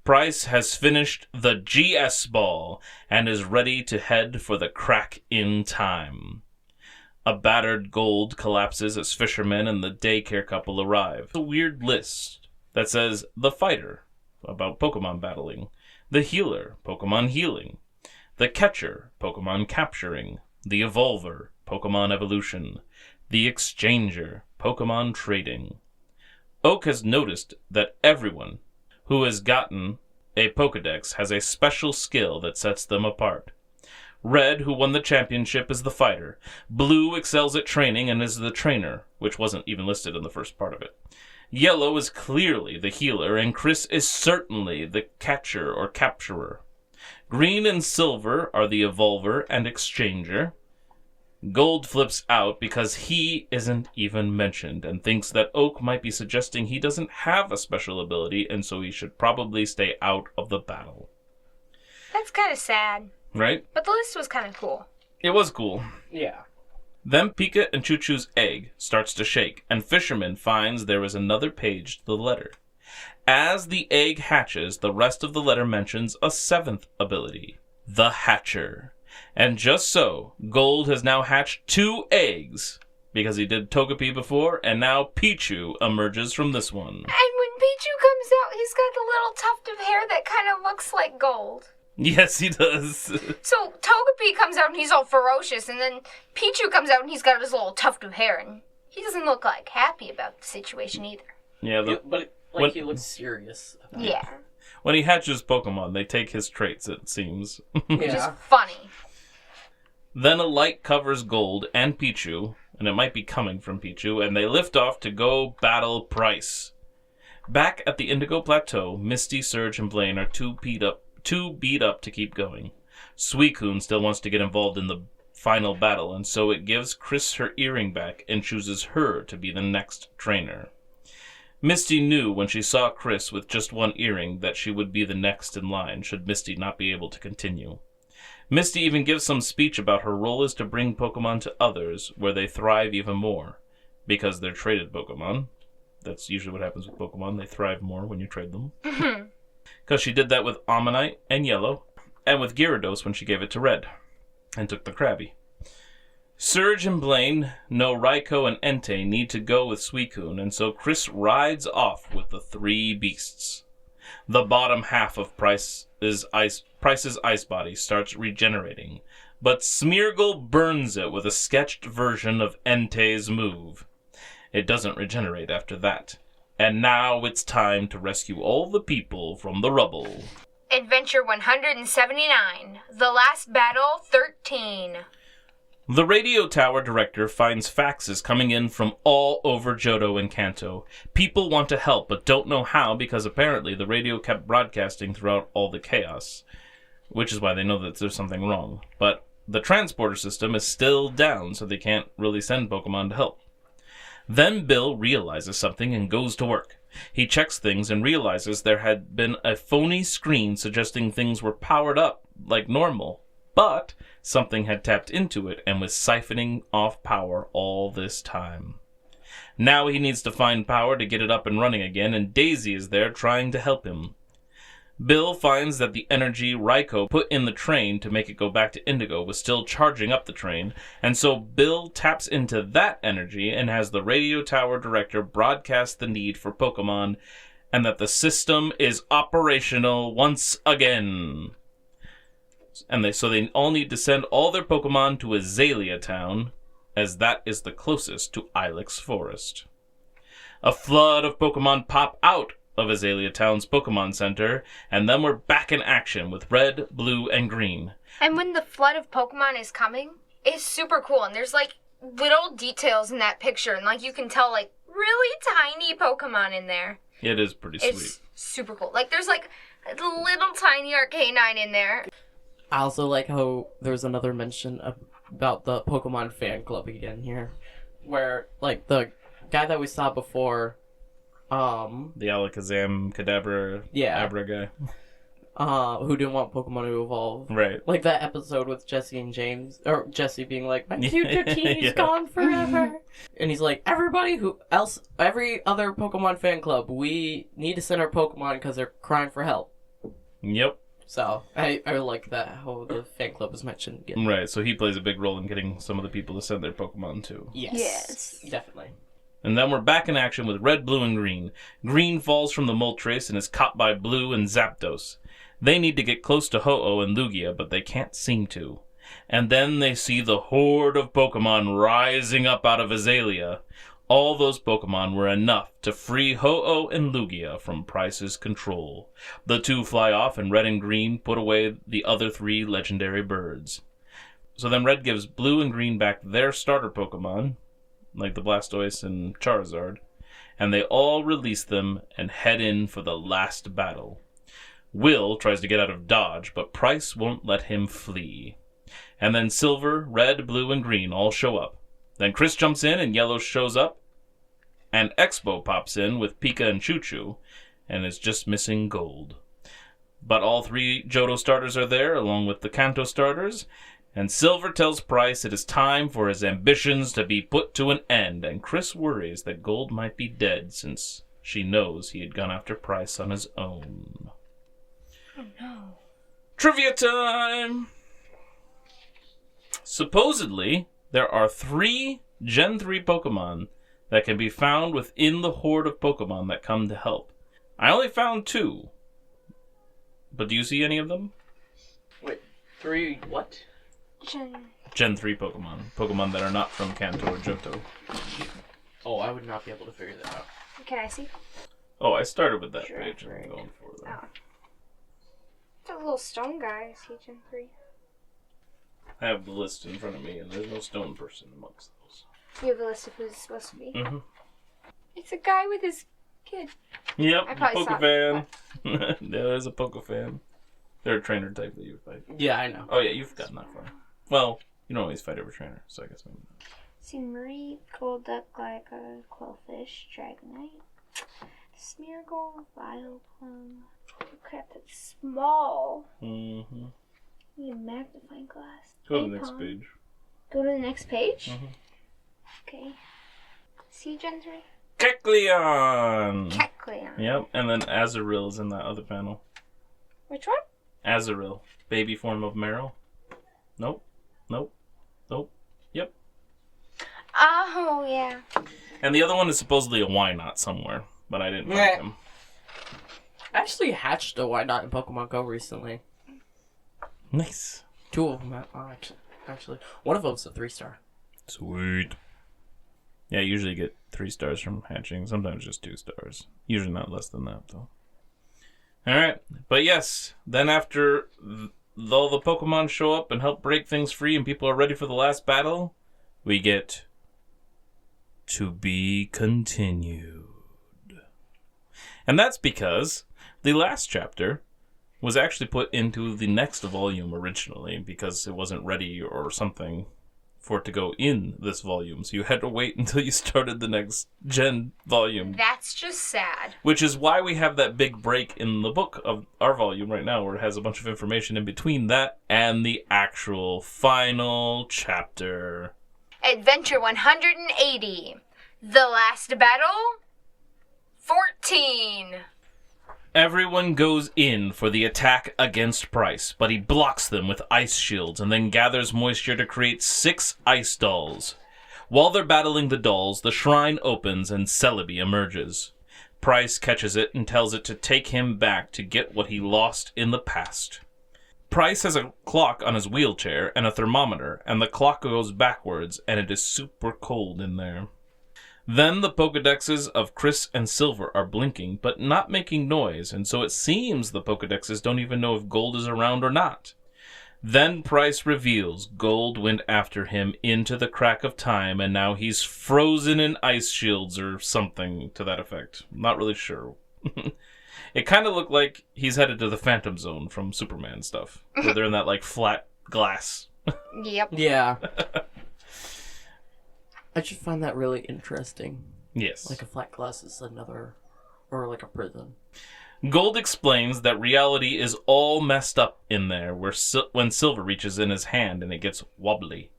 Price has finished the GS Ball and is ready to head for the crack in time. A battered Gold collapses as fishermen and the daycare couple arrive. A weird list that says the fighter, about Pokemon battling. The healer, Pokemon healing. The catcher, Pokemon capturing. The evolver, Pokemon evolution. The exchanger, Pokemon trading. Oak has noticed that everyone who has gotten a Pokedex has a special skill that sets them apart. Red, who won the championship, is the fighter. Blue excels at training and is the trainer, which wasn't even listed in the first part of it. Yellow is clearly the healer, and Chris is certainly the catcher or capturer. Green and Silver are the evolver and exchanger. Gold flips out because he isn't even mentioned and thinks that Oak might be suggesting he doesn't have a special ability and so he should probably stay out of the battle. That's kind of sad. Right? But the list was kind of cool. It was cool. Yeah. Then Pika and Choo-Choo's egg starts to shake, and Fisherman finds there is another page to the letter. As the egg hatches, the rest of the letter mentions a seventh ability, the Hatcher. And just so, Gold has now hatched 2 eggs, because he did Togepi before, and now Pichu emerges from this one. And when Pichu comes out, he's got the little tuft of hair that kind of looks like Gold. Yes, he does. So Togepi comes out and he's all ferocious, and then Pichu comes out and he's got his little tuft of hair, and he doesn't look like happy about the situation either. Yeah, he looks serious about it. Yeah. When he hatches Pokemon, they take his traits, it seems. Which is funny. Then a light covers Gold and Pichu, and it might be coming from Pichu, and they lift off to go battle Price. Back at the Indigo Plateau, Misty, Surge, and Blaine are too beat up to keep going. Suicune still wants to get involved in the final battle, and so it gives Chris her earring back and chooses her to be the next trainer. Misty knew when she saw Chris with just one earring that she would be the next in line should Misty not be able to continue. Misty even gives some speech about her role is to bring Pokemon to others where they thrive even more. Because they're traded Pokemon. That's usually what happens with Pokemon. They thrive more when you trade them. Because she did that with Ammonite and Yellow. And with Gyarados when she gave it to Red. And took the Krabby. Surge and Blaine know Raikou and Entei need to go with Suicune, and so Chris rides off with the 3 beasts. The bottom half of Price's ice body starts regenerating, but Smeargle burns it with a sketched version of Entei's move. It doesn't regenerate after that. And now it's time to rescue all the people from the rubble. Adventure 179, The Last Battle 13. The radio tower director finds faxes coming in from all over Johto and Kanto. People want to help, but don't know how because apparently the radio kept broadcasting throughout all the chaos. Which is why they know that there's something wrong. But the transporter system is still down, so they can't really send Pokemon to help. Then Bill realizes something and goes to work. He checks things and realizes there had been a phony screen suggesting things were powered up like normal. But something had tapped into it and was siphoning off power all this time. Now he needs to find power to get it up and running again, and Daisy is there trying to help him. Bill finds that the energy Raikou put in the train to make it go back to Indigo was still charging up the train, and so Bill taps into that energy and has the radio tower director broadcast the need for Pokemon, and that the system is operational once again. And they all need to send all their Pokemon to Azalea Town, as that is the closest to Ilex Forest. A flood of Pokemon pop out of Azalea Town's Pokemon Center, and then we're back in action with Red, Blue, and Green. And when the flood of Pokemon is coming, it's super cool. And there's, like, little details in that picture. And, like, you can tell, like, really tiny Pokemon in there. It is pretty sweet. It's super cool. Like, there's, like, a little tiny Arcanine in there. I also like how there's another mention about the Pokemon fan club again here. Where, like, the guy that we saw before, the Alakazam Kadabra Abra guy. Who didn't want Pokemon to evolve. Right. Like that episode with Jesse and James, or Jesse being like, my future team's gone forever. And he's like, every other Pokemon fan club, we need to send our Pokemon because they're crying for help. Yep. So, I like that, how the fan club is mentioned again. Right, so he plays a big role in getting some of the people to send their Pokemon too. Yes. Definitely. And then we're back in action with Red, Blue, and Green. Green falls from the Moltres and is caught by Blue and Zapdos. They need to get close to Ho-Oh and Lugia, but they can't seem to. And then they see the horde of Pokemon rising up out of Azalea. All those Pokemon were enough to free Ho-Oh and Lugia from Pryce's control. The two fly off, and Red and Green put away the other 3 legendary birds. So then Red gives Blue and Green back their starter Pokemon, like the Blastoise and Charizard, and they all release them and head in for the last battle. Will tries to get out of Dodge, but Pryce won't let him flee. And then Silver, Red, Blue, and Green all show up. Then Chris jumps in and Yellow shows up, and Expo pops in with Pika and Choo-Choo, and is just missing Gold. But all 3 Johto starters are there, along with the Kanto starters, and Silver tells Pryce it is time for his ambitions to be put to an end, and Chris worries that Gold might be dead since she knows he had gone after Pryce on his own. Oh no. Trivia time! Supposedly, there are 3 Gen 3 Pokemon that can be found within the horde of Pokemon that come to help. I only found 2. But do you see any of them? Wait, 3 what? Gen 3 Pokemon. Pokemon that are not from Kanto or Johto. Oh, I would not be able to figure that out. Can I see? Oh, I started with that page. I'm going for that. Oh. The little stone guy, is he Gen 3? I have the list in front of me, and there's no stone person amongst those. You have a list of who's it's supposed to be? Mm-hmm. It's a guy with his kid. Yep, I probably Pokefan. Yeah, there's a Pokefan. They're a trainer type that you fight. Yeah, I know. Oh yeah, you've gotten that far. Well, you don't always fight every trainer, so I guess maybe not. See, Marie, Golduck, Glyca, Quillfish, Dragonite, Smeargle, Vileplume. Oh crap, that's small. Mm-hmm. Need a magnifying glass. Go to the next page. Go to the next page? Mm-hmm. Okay. See, Gen 3? Kecleon! Kecleon. Yep, and then Azurill is in that other panel. Which one? Azurill. Baby form of Meryl. Nope. Yep. Oh, yeah. And the other one is supposedly a Wynot somewhere, but I didn't find him. I actually hatched a Wynot in Pokemon Go recently. Nice. 2 of them, actually. One of them's a 3-star. Sweet. Yeah, I usually get 3 stars from hatching. Sometimes just 2 stars. Usually not less than that, though. Alright. But yes, then after all the Pokemon show up and help break things free and people are ready for the last battle, we get to be continued. And that's because the last chapter was actually put into the next volume originally because it wasn't ready or something for it to go in this volume. So you had to wait until you started the next gen volume. That's just sad. Which is why we have that big break in the book of our volume right now where it has a bunch of information in between that and the actual final chapter. Adventure 180. The last battle? 14. Everyone goes in for the attack against Price, but he blocks them with ice shields and then gathers moisture to create 6 ice dolls. While they're battling the dolls, the shrine opens and Celebi emerges. Price catches it and tells it to take him back to get what he lost in the past. Price has a clock on his wheelchair and a thermometer, and the clock goes backwards, and it is super cold in there. Then the Pokedexes of Chris and Silver are blinking, but not making noise, and so it seems the Pokedexes don't even know if Gold is around or not. Then Price reveals Gold went after him into the crack of time, and now he's frozen in ice shields or something to that effect. Not really sure. It kind of looked like he's headed to the Phantom Zone from Superman stuff, where they're in that, like, flat glass. Yep. Yeah. I just find that really interesting. Yes. Like a flat glass is another, or like a prison. Gold explains that reality is all messed up in there when Silver reaches in his hand and it gets wobbly.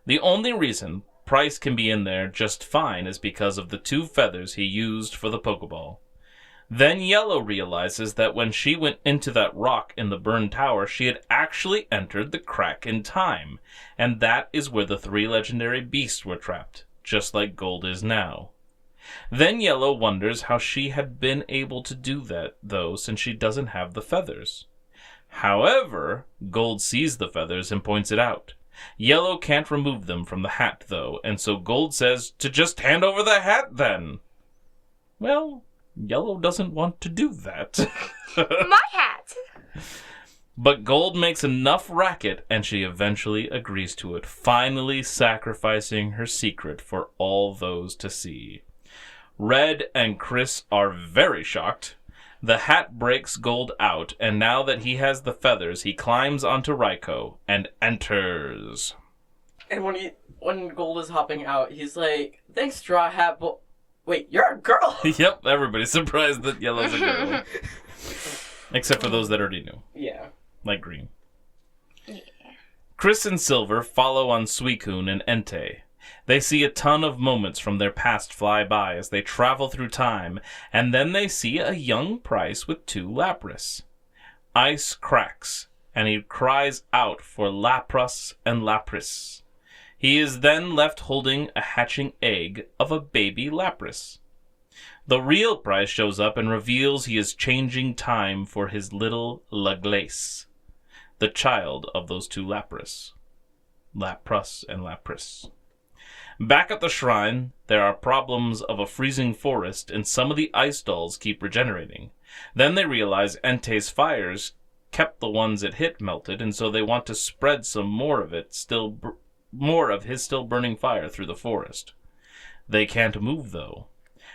The only reason Price can be in there just fine is because of the 2 feathers he used for the Pokeball. Then Yellow realizes that when she went into that rock in the burned tower, she had actually entered the crack in time, and that is where the 3 legendary beasts were trapped, just like Gold is now. Then Yellow wonders how she had been able to do that, though, since she doesn't have the feathers. However, Gold sees the feathers and points it out. Yellow can't remove them from the hat, though, and so Gold says to just hand over the hat, then. Well, Yellow doesn't want to do that. My hat! But Gold makes enough racket, and she eventually agrees to it, finally sacrificing her secret for all those to see. Red and Chris are very shocked. The hat breaks Gold out, and now that he has the feathers, he climbs onto Raikou and enters. And when Gold is hopping out, he's like, "Thanks, Straw Hat, but wait, you're a girl!" Yep, everybody's surprised that Yellow's a girl. Except for those that already knew. Yeah. Like Green. Yeah. Chris and Silver follow on Suicune and Entei. They see a ton of moments from their past fly by as they travel through time, and then they see a young Price with 2 Lapras. Ice cracks, and he cries out for Lapras and Lapras. He is then left holding a hatching egg of a baby Lapras. The real Price shows up and reveals he is changing time for his little Laglace, the child of those 2 Lapras. Lapras and Lapras. Back at the shrine, there are problems of a freezing forest, and some of the ice dolls keep regenerating. Then they realize Entei's fires kept the ones it hit melted, and so they want to spread some more of his still burning fire through the forest. They can't move, though.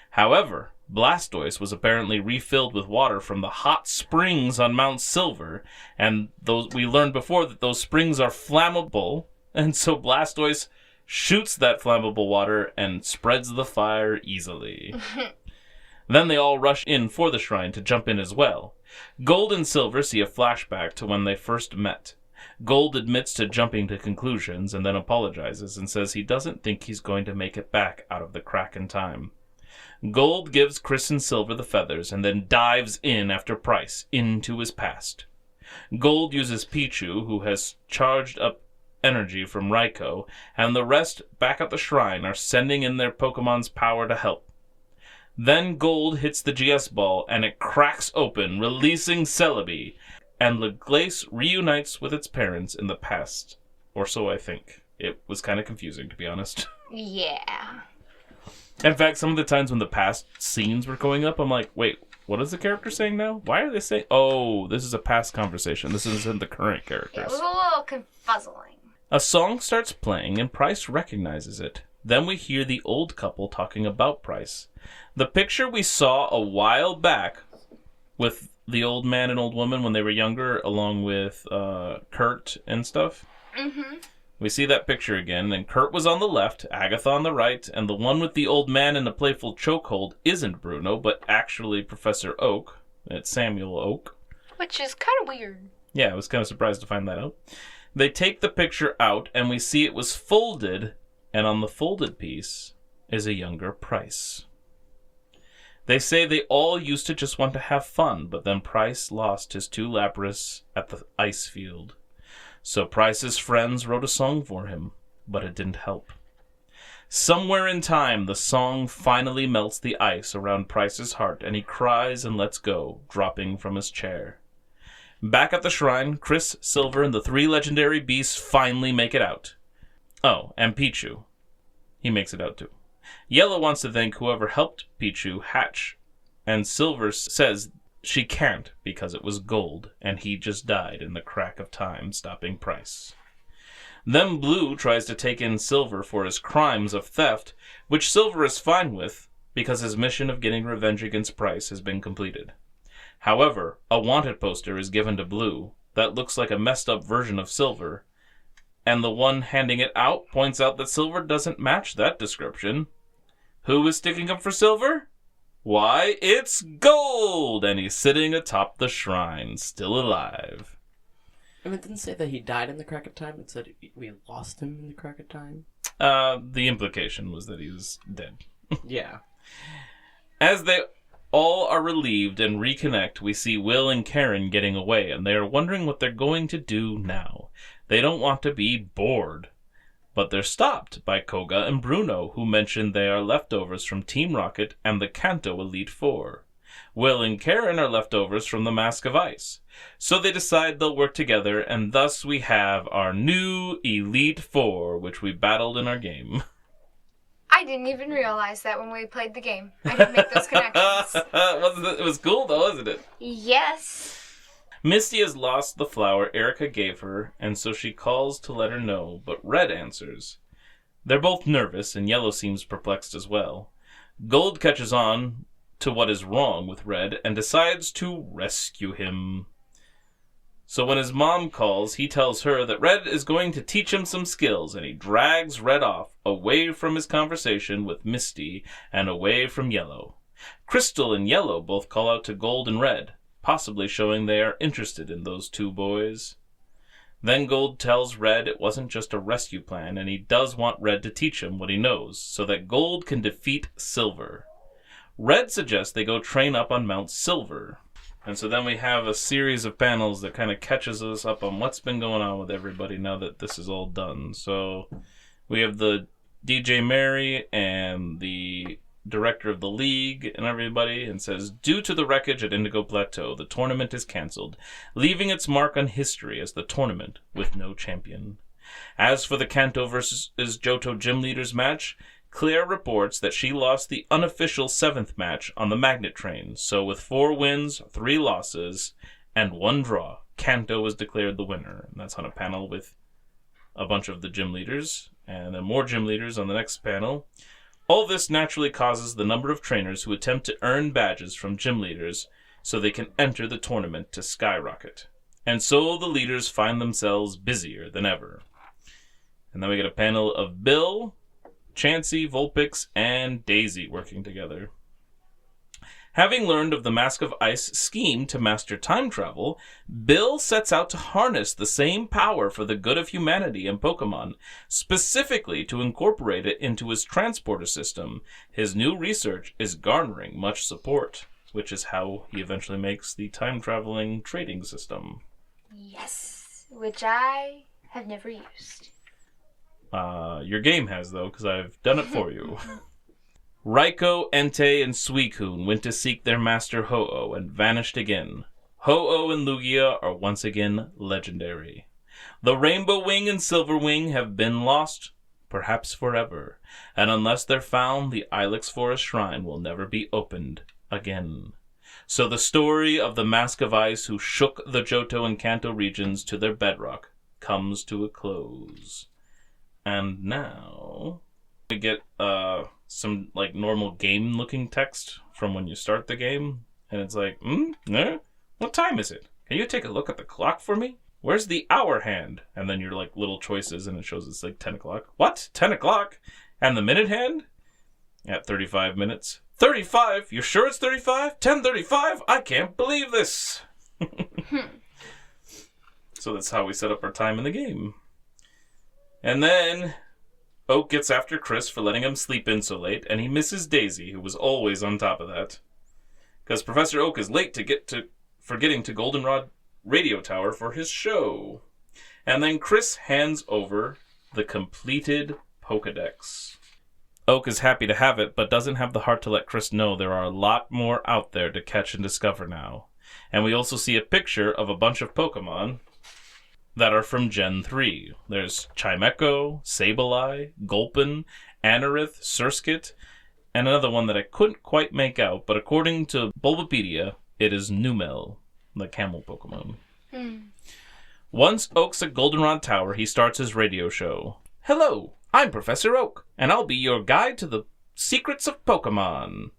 However, Blastoise was apparently refilled with water from the hot springs on Mount Silver, and we learned before that those springs are flammable, and so Blastoise shoots that flammable water and spreads the fire easily. Then they all rush in for the shrine to jump in as well. Gold and Silver see a flashback to when they first met. Gold admits to jumping to conclusions and then apologizes and says he doesn't think he's going to make it back out of the crack in time. Gold gives Chris and Silver the feathers and then dives in after Price into his past. Gold uses Pichu, who has charged up energy from Raikou, and the rest back at the shrine are sending in their Pokemon's power to help. Then Gold hits the GS ball and it cracks open, releasing Celebi, and Leglace reunites with its parents in the past. Or so I think. It was kind of confusing, to be honest. Yeah. In fact, some of the times when the past scenes were going up, I'm like, wait, what is the character saying now? Why are they saying... Oh, this is a past conversation. This isn't the current characters. It was a little confuzzling. A song starts playing and Price recognizes it. Then we hear the old couple talking about Price. The picture we saw a while back with the old man and old woman when they were younger, along with Kurt and stuff. Mm-hmm. We see that picture again, and Kurt was on the left, Agatha on the right, and the one with the old man in the playful chokehold isn't Bruno, but actually Professor Oak. It's Samuel Oak. Which is kind of weird. Yeah, I was kind of surprised to find that out. They take the picture out, and we see it was folded, and on the folded piece is a younger Price. They say they all used to just want to have fun, but then Price lost his 2 Lapras at the ice field. So Price's friends wrote a song for him, but it didn't help. Somewhere in time, the song finally melts the ice around Price's heart, and he cries and lets go, dropping from his chair. Back at the shrine, Chris, Silver, and the 3 legendary beasts finally make it out. Oh, and Pichu. He makes it out too. Yellow wants to thank whoever helped Pichu hatch, and Silver says she can't because it was Gold, and he just died in the crack of time, stopping Price. Then Blue tries to take in Silver for his crimes of theft, which Silver is fine with because his mission of getting revenge against Price has been completed. However, a wanted poster is given to Blue that looks like a messed up version of Silver, and the one handing it out points out that Silver doesn't match that description. Who is sticking up for Silver? Why, it's Gold, and he's sitting atop the shrine, still alive. And it didn't say that he died in the crack of time. It said we lost him in the crack of time. The implication was that he was dead. Yeah. As they all are relieved and reconnect, we see Will and Karen getting away, and they are wondering what they're going to do now. They don't want to be bored. But they're stopped by Koga and Bruno, who mention they are leftovers from Team Rocket and the Kanto Elite Four. Will and Karen are leftovers from the Mask of Ice. So they decide they'll work together, and thus we have our new Elite Four, which we battled in our game. I didn't even realize that when we played the game. I didn't make those connections. It was cool though, wasn't it? Yes. Misty has lost the flower Erica gave her, and so she calls to let her know, but Red answers. They're both nervous, and Yellow seems perplexed as well. Gold catches on to what is wrong with Red and decides to rescue him. So when his mom calls, he tells her that Red is going to teach him some skills, and he drags Red off, away from his conversation with Misty and away from Yellow. Crystal and Yellow both call out to Gold and Red, possibly showing they are interested in those 2 boys. Then Gold tells Red it wasn't just a rescue plan, and he does want Red to teach him what he knows, so that Gold can defeat Silver. Red suggests they go train up on Mount Silver. And so then we have a series of panels that kind of catches us up on what's been going on with everybody now that this is all done. So we have the DJ Mary and the director of the league and everybody, and says, due to the wreckage at Indigo Plateau, the tournament is cancelled, leaving its mark on history as the tournament with no champion. As for the Kanto versus Johto gym leaders match, Claire reports that she lost the unofficial 7th match on the Magnet Train, so with 4 wins, 3 losses, and 1 draw, Kanto was declared the winner. And that's on a panel with a bunch of the gym leaders, and then more gym leaders on the next panel. All this naturally causes the number of trainers who attempt to earn badges from gym leaders so they can enter the tournament to skyrocket. And so the leaders find themselves busier than ever. And then we get a panel of Bill, Chansey, Vulpix, and Daisy working together. Having learned of the Mask of Ice scheme to master time travel, Bill sets out to harness the same power for the good of humanity and Pokemon, specifically to incorporate it into his transporter system. His new research is garnering much support, which is how he eventually makes the time-traveling trading system. Yes, which I have never used. Your game has, though, because I've done it for you. Raikou, Entei, and Suicune went to seek their master Ho-Oh and vanished again. Ho-Oh and Lugia are once again legendary. The Rainbow Wing and Silver Wing have been lost, perhaps forever, and unless they're found, the Ilex Forest Shrine will never be opened again. So the story of the Mask of Ice who shook the Johto and Kanto regions to their bedrock comes to a close. And now we get some like normal game looking text from when you start the game, and it's like, what time is it? Can you take a look at the clock for me? Where's the hour hand? And then your like little choices, and it shows it's like 10 o'clock. What? 10 o'clock? And the minute hand? At 35 minutes. 35? You sure it's 35? 10:35? I can't believe this. So that's how we set up our time in the game. And then Oak gets after Chris for letting him sleep in so late, and he misses Daisy, who was always on top of that. Because Professor Oak is late for getting to Goldenrod Radio Tower for his show. And then Chris hands over the completed Pokedex. Oak is happy to have it, but doesn't have the heart to let Chris know there are a lot more out there to catch and discover now. And we also see a picture of a bunch of Pokemon that are from Gen 3. There's Chimecho, Sableye, Gulpin, Anorith, Surskit, and another one that I couldn't quite make out, but according to Bulbapedia, it is Numel, the camel Pokemon. Once Oak's at Goldenrod Tower, he starts his radio show. Hello, I'm Professor Oak, and I'll be your guide to the secrets of Pokemon.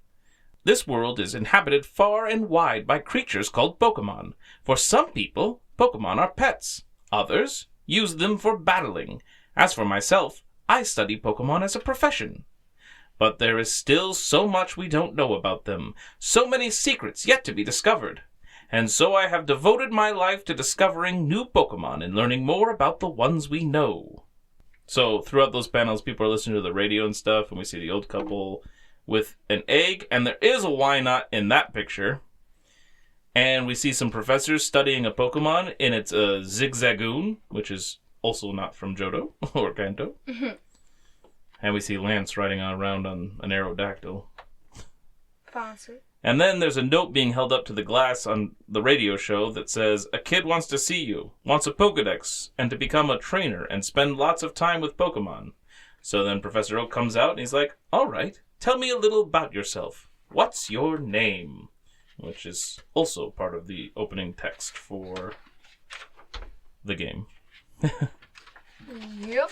This world is inhabited far and wide by creatures called Pokemon. For some people, Pokemon are pets. Others use them for battling. As for myself, I study Pokemon as a profession. But there is still so much we don't know about them, so many secrets yet to be discovered. And so I have devoted my life to discovering new Pokemon and learning more about the ones we know. So throughout those panels, people are listening to the radio and stuff, and we see the old couple with an egg, and there is a Wynot in that picture. And we see some professors studying a Pokemon, and it's a Zigzagoon, which is also not from Johto or Kanto. And we see Lance riding around on an Aerodactyl. Fancy. And then there's a note being held up to the glass on the radio show that says, a kid wants to see you, wants a Pokedex, and to become a trainer and spend lots of time with Pokemon. So then Professor Oak comes out and he's like, all right, tell me a little about yourself. What's your name? Which is also part of the opening text for the game. Yep.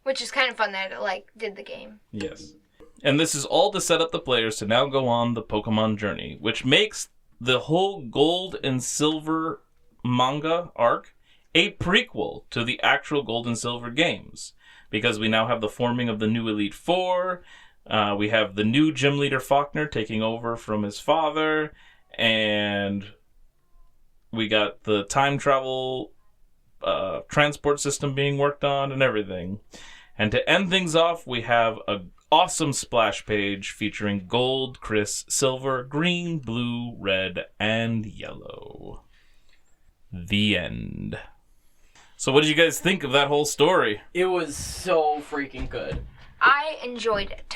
Which is kind of fun that it, did the game. Yes. And this is all to set up the players to now go on the Pokemon journey, which makes the whole Gold and Silver manga arc a prequel to the actual Gold and Silver games. Because we now have the forming of the new Elite Four, we have the new gym leader Faulkner taking over from his father, and we got the time travel transport system being worked on and everything. And to end things off, we have an awesome splash page featuring gold, Chris, silver, green, blue, red, and yellow. The end. So what did you guys think of that whole story? It was so freaking good. I enjoyed it.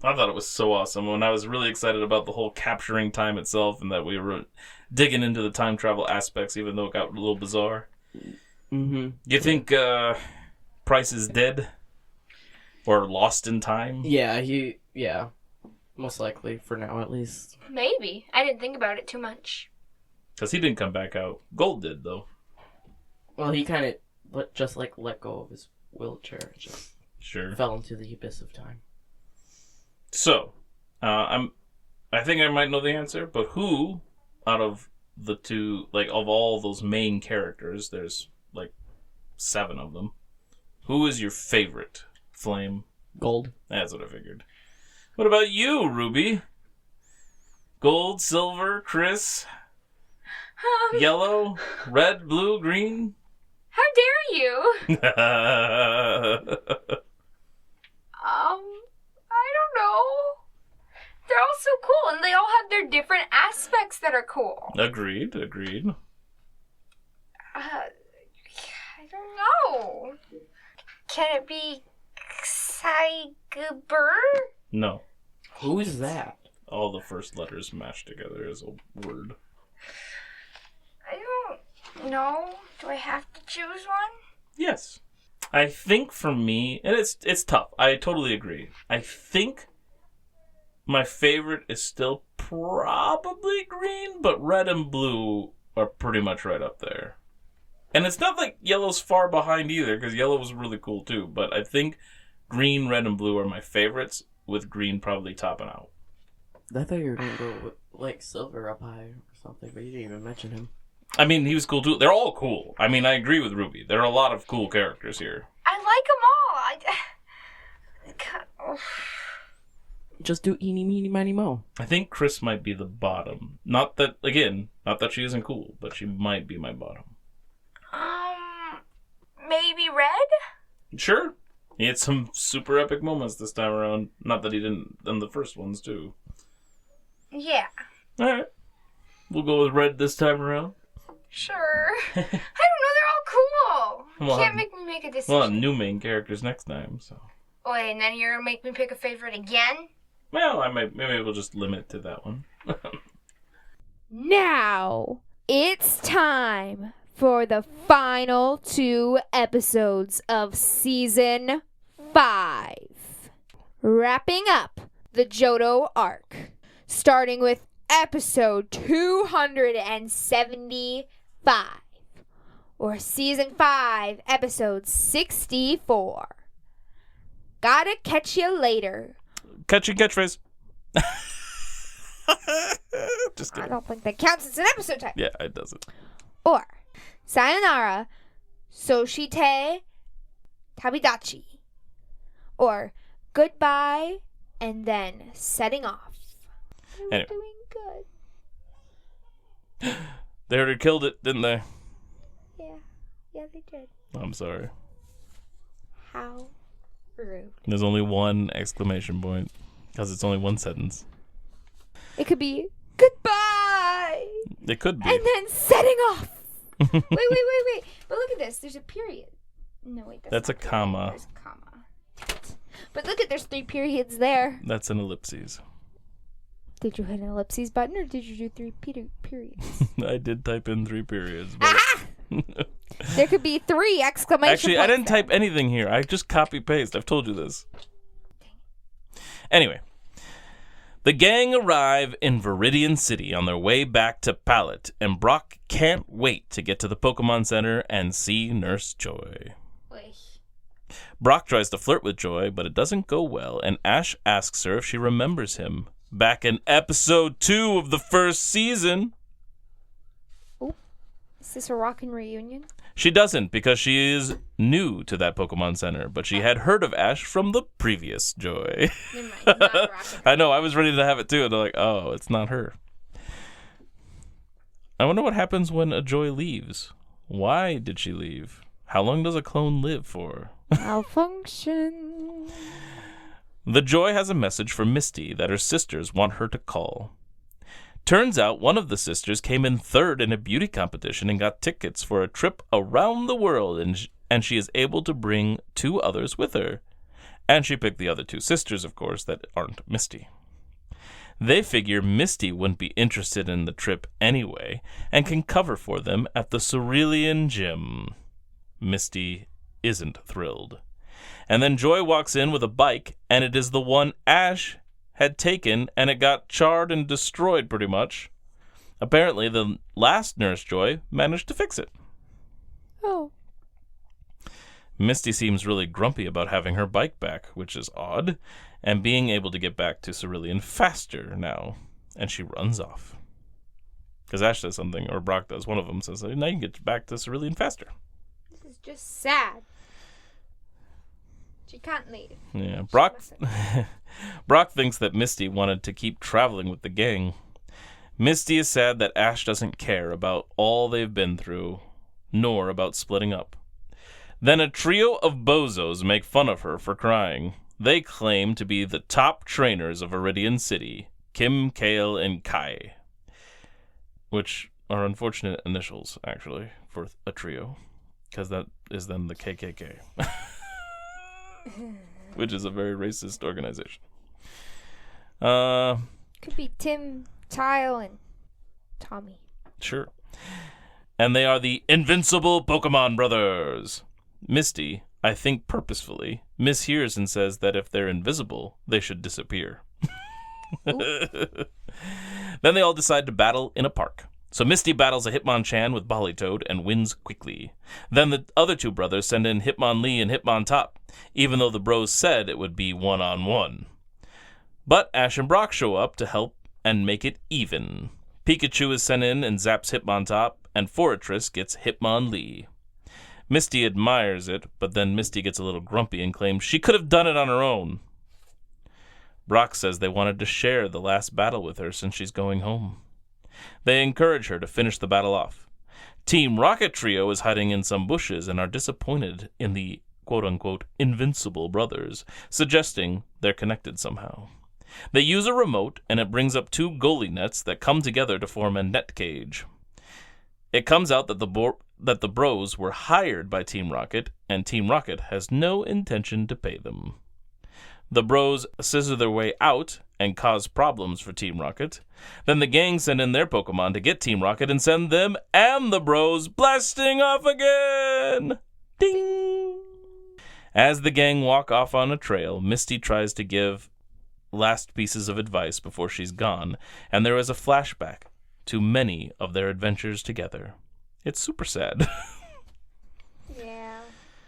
I thought it was so awesome, and I was really excited about the whole capturing time itself, and that we were digging into the time travel aspects, even though it got a little bizarre. Mm-hmm. You think Price is dead? Or lost in time? Yeah. Most likely, for now at least. Maybe. I didn't think about it too much. Because he didn't come back out. Gold did, though. Well, he kind of just let go of his wheelchair. Just fell into the abyss of time. So, I think I might know the answer, but who out of the two, of all those main characters, there's 7 of them, who is your favorite? Flame? Gold. That's what I figured. What about you, Ruby? Gold, silver, Chris. Yellow, red, blue, green. How dare you? I don't know. They're all so cool, and they all have their different aspects that are cool. Agreed. I don't know. Can it be Xaigeber? No. Who's that? All the first letters mashed together as a word. I don't know. Do I have to choose one? Yes. I think for me, and it's tough. I totally agree. I think my favorite is still probably green, but red and blue are pretty much right up there. And it's not like yellow's far behind either, because yellow was really cool too. But I think green, red, and blue are my favorites, with green probably topping out. I thought you were going to go with, like, silver up high or something, but you didn't even mention him. I mean, he was cool too. They're all cool. I mean, I agree with Ruby. There are a lot of cool characters here. I like them all. Just do eeny, meeny, miny, mo. I think Chris might be the bottom. Not that she isn't cool, but she might be my bottom. Maybe red? Sure. He had some super epic moments this time around. Not that he didn't in the first ones, too. Yeah. Alright. We'll go with red this time around. Sure. I don't know, they're all cool. You can't make me make a decision. We'll have new main characters next time, so. Wait, and then you're going to make me pick a favorite again? Well, maybe we'll just limit to that one. Now, it's time for the final 2 episodes of Season 5. Wrapping up the Johto arc. Starting with episode 275. Or Season 5, episode 64. Gotta catch you later. Catchphrase. Just kidding. I don't think that counts as an episode type. Yeah, it doesn't. Or Sayonara, Soshite Tabidachi. Or goodbye and then setting off. They were doing good. They already killed it, didn't they? Yeah, they did. I'm sorry. How rude. There's only one exclamation point because it's only one sentence. It could be goodbye. It could be. And then setting off. wait. But look at this. There's a period. No, wait. That's a comma. There's a comma. But look at there's 3 periods there. That's an ellipses. Did you hit an ellipses button or did you do 3 periods? I did type in 3 periods. But... There could be 3 exclamation Actually, points I didn't type anything here. I just copy-paste. I've told you this. Anyway. The gang arrive in Viridian City on their way back to Pallet, and Brock can't wait to get to the Pokemon Center and see Nurse Joy. Wait. Brock tries to flirt with Joy, but it doesn't go well, and Ash asks her if she remembers him. Back in episode 2 of the first season. Oh, is this a rockin' reunion? She doesn't, because she is new to that Pokemon Center, but she had heard of Ash from the previous Joy. Never mind, not rockin'. I know, I was ready to have it too, and they're like, oh, it's not her. I wonder what happens when a Joy leaves. Why did she leave? How long does a clone live for? Malfunction. The Joy has a message for Misty that her sisters want her to call. Turns out one of the sisters came in 3rd in a beauty competition and got tickets for a trip around the world, and she is able to bring 2 others with her. And she picked the other 2 sisters, of course, that aren't Misty. They figure Misty wouldn't be interested in the trip anyway, and can cover for them at the Cerulean Gym. Misty isn't thrilled. And then Joy walks in with a bike, and it is the one Ash had taken, and it got charred and destroyed pretty much. Apparently, the last Nurse Joy managed to fix it. Oh. Misty seems really grumpy about having her bike back, which is odd, and being able to get back to Cerulean faster now. And she runs off. Because Ash says something, or Brock does, one of them says, now you can get back to Cerulean faster. This is just sad. She can't leave. Yeah, Brock thinks that Misty wanted to keep traveling with the gang. Misty is sad that Ash doesn't care about all they've been through, nor about splitting up. Then a trio of bozos make fun of her for crying. They claim to be the top trainers of Viridian City, Kim, Kale, and Kai, which are unfortunate initials, actually, for a trio, because that is then the KKK, which is a very racist organization. Could be Tim, Tile, and Tommy. Sure. And they are the Invincible Pokemon Brothers. Misty, I think purposefully, mishears and says that if they're invisible, they should disappear. Then they all decide to battle in a park. So Misty battles a Hitmonchan with Bolitoad and wins quickly. Then the other two brothers send in Hitmonlee and Hitmontop, even though the bros said it would be one-on-one. But Ash and Brock show up to help and make it even. Pikachu is sent in and zaps Hitmontop, and Forretress gets Hitmonlee. Misty admires it, but then Misty gets a little grumpy and claims she could have done it on her own. Brock says they wanted to share the last battle with her since she's going home. They encourage her to finish the battle off. Team Rocket Trio is hiding in some bushes and are disappointed in the quote-unquote Invincible Brothers, suggesting they're connected somehow. They use a remote, and it brings up two goalie nets that come together to form a net cage. It comes out that the bros were hired by Team Rocket, and Team Rocket has no intention to pay them. The bros scissor their way out and cause problems for Team Rocket. Then the gang send in their Pokemon to get Team Rocket and send them and the bros blasting off again! Ding! As the gang walk off on a trail, Misty tries to give last pieces of advice before she's gone, and there is a flashback to many of their adventures together. It's super sad. Yeah.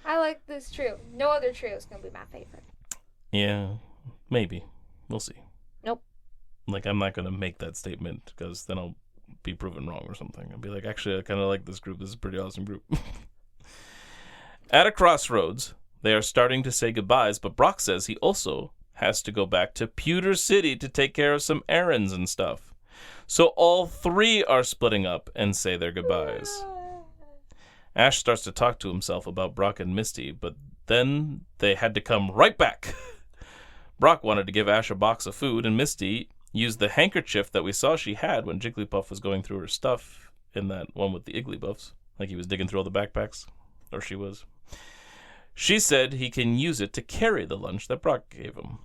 I like this trio. No other trio is going to be my favorite. Yeah, maybe. We'll see. Nope. Like, I'm not going to make that statement, because then I'll be proven wrong or something. I'll be like, actually, I kind of like this group. This is a pretty awesome group. At a crossroads, they are starting to say goodbyes, but Brock says he also has to go back to Pewter City to take care of some errands and stuff. So all three are splitting up and say their goodbyes. Ash starts to talk to himself about Brock and Misty, but then they had to come right back. Brock wanted to give Ash a box of food, and Misty used the handkerchief that we saw she had when Jigglypuff was going through her stuff in that one with the Igglybuffs. Like he was digging through all the backpacks. Or she was. She said he can use it to carry the lunch that Brock gave him.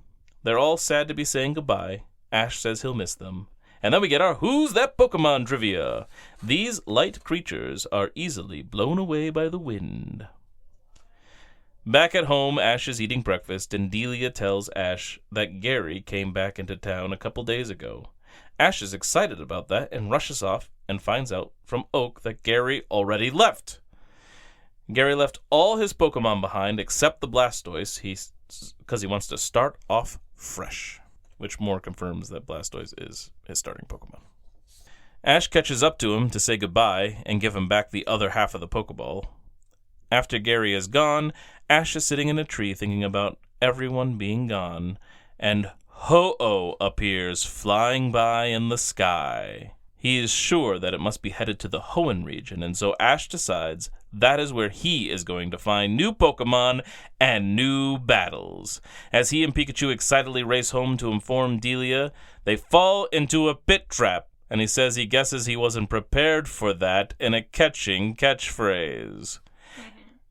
They're all sad to be saying goodbye. Ash says he'll miss them. And then we get our Who's That Pokemon trivia. These light creatures are easily blown away by the wind. Back at home, Ash is eating breakfast, and Delia tells Ash that Gary came back into town a couple days ago. Ash is excited about that and rushes off and finds out from Oak that Gary already left. Gary left all his Pokemon behind except the Blastoise because he wants to start off fresh, which more confirms that Blastoise is his starting Pokemon. Ash catches up to him to say goodbye and give him back the other half of the Pokeball. After Gary is gone, Ash is sitting in a tree thinking about everyone being gone, and Ho-Oh appears flying by in the sky. He is sure that it must be headed to the Hoenn region, and so Ash decides that is where he is going to find new Pokemon and new battles. As he and Pikachu excitedly race home to inform Delia, they fall into a pit trap, and he says he guesses he wasn't prepared for that in a catching catchphrase.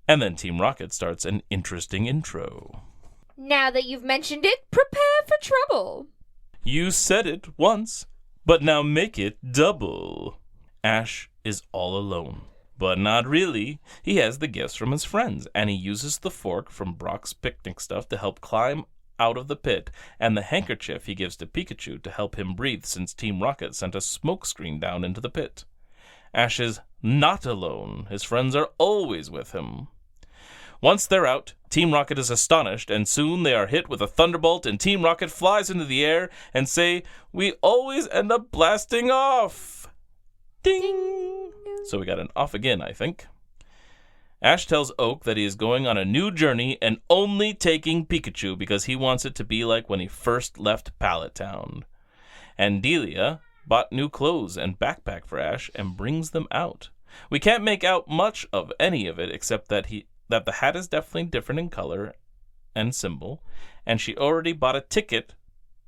And then Team Rocket starts an interesting intro. Now that you've mentioned it, prepare for trouble. You said it once, but now make it double. Ash is all alone. But not really. He has the gifts from his friends, and he uses the fork from Brock's picnic stuff to help climb out of the pit, and the handkerchief he gives to Pikachu to help him breathe since Team Rocket sent a smoke screen down into the pit. Ash is not alone. His friends are always with him. Once they're out, Team Rocket is astonished, and soon they are hit with a thunderbolt, and Team Rocket flies into the air and say, "We always end up blasting off." Ding! So we got an off again, I think. Ash tells Oak that he is going on a new journey and only taking Pikachu because he wants it to be like when he first left Pallet Town. And Delia bought new clothes and backpack for Ash and brings them out. We can't make out much of any of it except that the hat is definitely different in color and symbol, and she already bought a ticket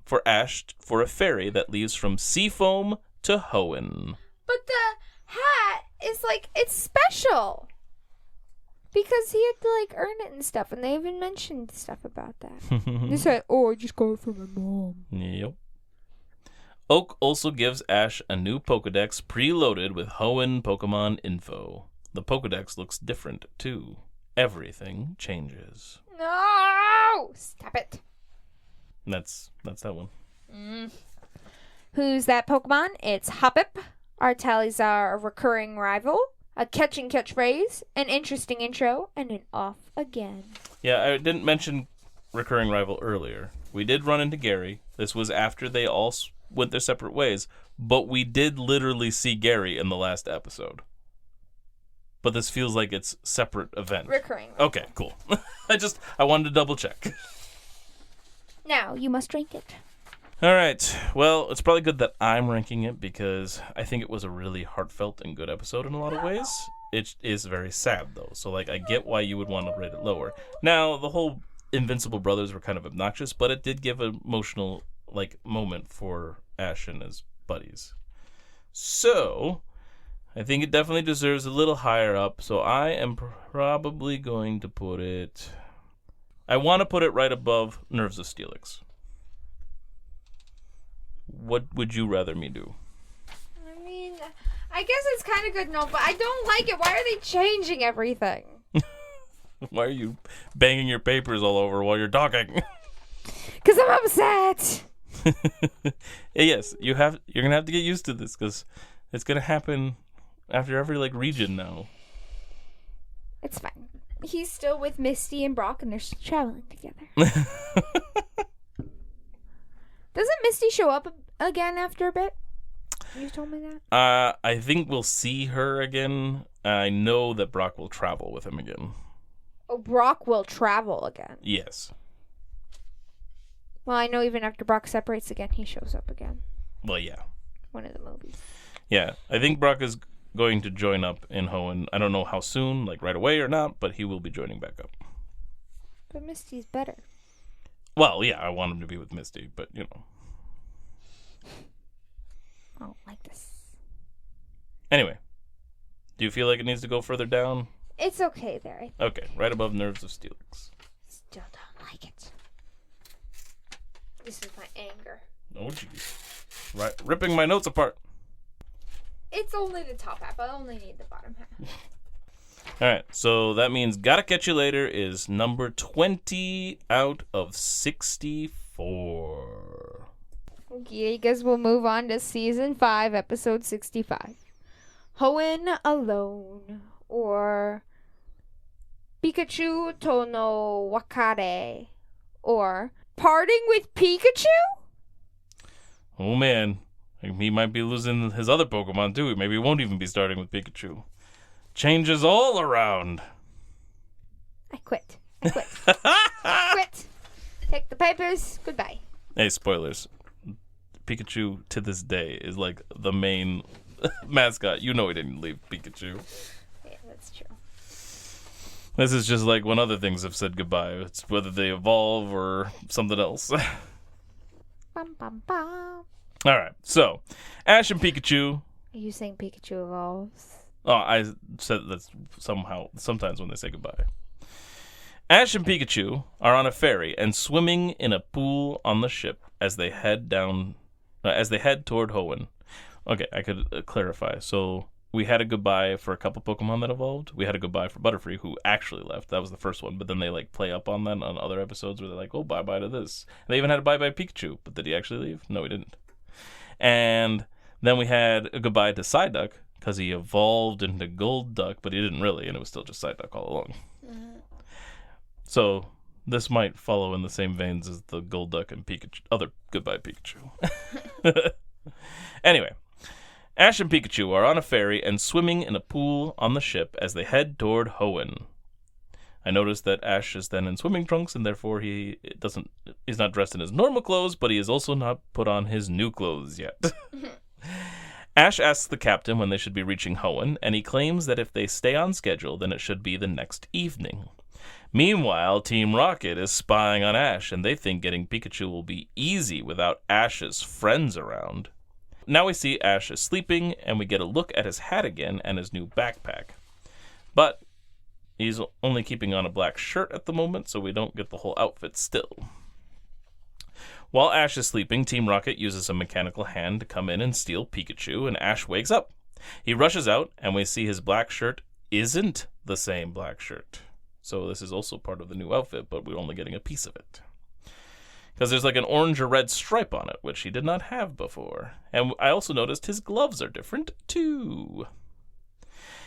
for Ash for a ferry that leaves from Seafoam to Hoenn. But the hat is like, it's special. Because he had to like earn it and stuff, and they even mentioned stuff about that. They said, I just got it from my mom. Yep. Oak also gives Ash a new Pokedex preloaded with Hoenn Pokemon info. The Pokedex looks different, too. Everything changes. No! Stop it. That's that one. Who's that Pokemon? It's Hoppip. Our tallies are a recurring rival, a catch and catchphrase, an interesting intro, and an off again. Yeah, I didn't mention recurring rival earlier. We did run into Gary. This was after they all went their separate ways, but we did literally see Gary in the last episode. But this feels like it's separate event. Recurring rival. Okay, cool. I wanted to double check. Now, you must rank it. All right. Well, it's probably good that I'm ranking it because I think it was a really heartfelt and good episode in a lot of ways. It is very sad, though. So, like, I get why you would want to rate it lower. Now, the whole Invincible Brothers were kind of obnoxious, but it did give an emotional, like, moment for Ash and his buddies. So, I think it definitely deserves a little higher up. So, I am probably going to put it... I want to put it right above Nerves of Steelix. What would you rather me do? I mean, I guess it's kind of good, no, but I don't like it. Why are they changing everything? Why are you banging your papers all over while you're talking? Because I'm upset. Yes, you're gonna have to get used to this because it's gonna happen after every like region now. It's fine. He's still with Misty and Brock, and they're traveling together. Doesn't Misty show up again after a bit? You told me that. I think we'll see her again. I know that Brock will travel with him again. Oh, Brock will travel again. Yes. Well, I know even after Brock separates again, he shows up again. Well, yeah. One of the movies. Yeah, I think Brock is going to join up in Hoenn. I don't know how soon, like right away or not, but he will be joining back up. But Misty's better. Well, yeah, I want him to be with Misty, but you know. I don't like this. Anyway, do you feel like it needs to go further down? It's okay there. Okay, right above Nerves of Steelix. Still don't like it. This is my anger. Oh, jeez. Right, ripping my notes apart. It's only the top half. I only need the bottom half. All right, so that means Gotta Catch You Later is number 20 out of 64. Okay, I guess we'll move on to Season 5, Episode 65. Hoenn Alone, or Pikachu to no Wakare, or Parting with Pikachu? Oh, man. He might be losing his other Pokemon, too. Maybe he won't even be starting with Pikachu. Changes all around. I quit. Quit. Take the papers. Goodbye. Hey, spoilers. Pikachu, to this day, is like the main mascot. You know he didn't leave Pikachu. Yeah, that's true. This is just like when other things have said goodbye. It's whether they evolve or something else. Bum, bum, bum. All right, so Ash and Pikachu. Are you saying Pikachu evolves? Oh, I said that's sometimes when they say goodbye. Ash and Pikachu are on a ferry and swimming in a pool on the ship as they head toward Hoenn. Okay, I could clarify. So we had a goodbye for a couple Pokemon that evolved. We had a goodbye for Butterfree, who actually left. That was the first one, but then they like play up on that on other episodes where they're like, "Oh, bye-bye to this." And they even had a bye-bye Pikachu, but did he actually leave? No, he didn't. And then we had a goodbye to Psyduck because he evolved into Golduck, but he didn't really, and it was still just Psyduck all along. Mm-hmm. So this might follow in the same veins as the Golduck and Pikachu, other goodbye Pikachu. Anyway, Ash and Pikachu are on a ferry and swimming in a pool on the ship as they head toward Hoenn. I noticed that Ash is then in swimming trunks, and therefore he's not dressed in his normal clothes, but he has also not put on his new clothes yet. Ash asks the captain when they should be reaching Hoenn, and he claims that if they stay on schedule, then it should be the next evening. Meanwhile, Team Rocket is spying on Ash, and they think getting Pikachu will be easy without Ash's friends around. Now we see Ash is sleeping, and we get a look at his hat again and his new backpack. But he's only keeping on a black shirt at the moment, so we don't get the whole outfit still. While Ash is sleeping, Team Rocket uses a mechanical hand to come in and steal Pikachu, and Ash wakes up. He rushes out, and we see his black shirt isn't the same black shirt. So this is also part of the new outfit, but we're only getting a piece of it. Because there's like an orange or red stripe on it, which he did not have before. And I also noticed his gloves are different, too.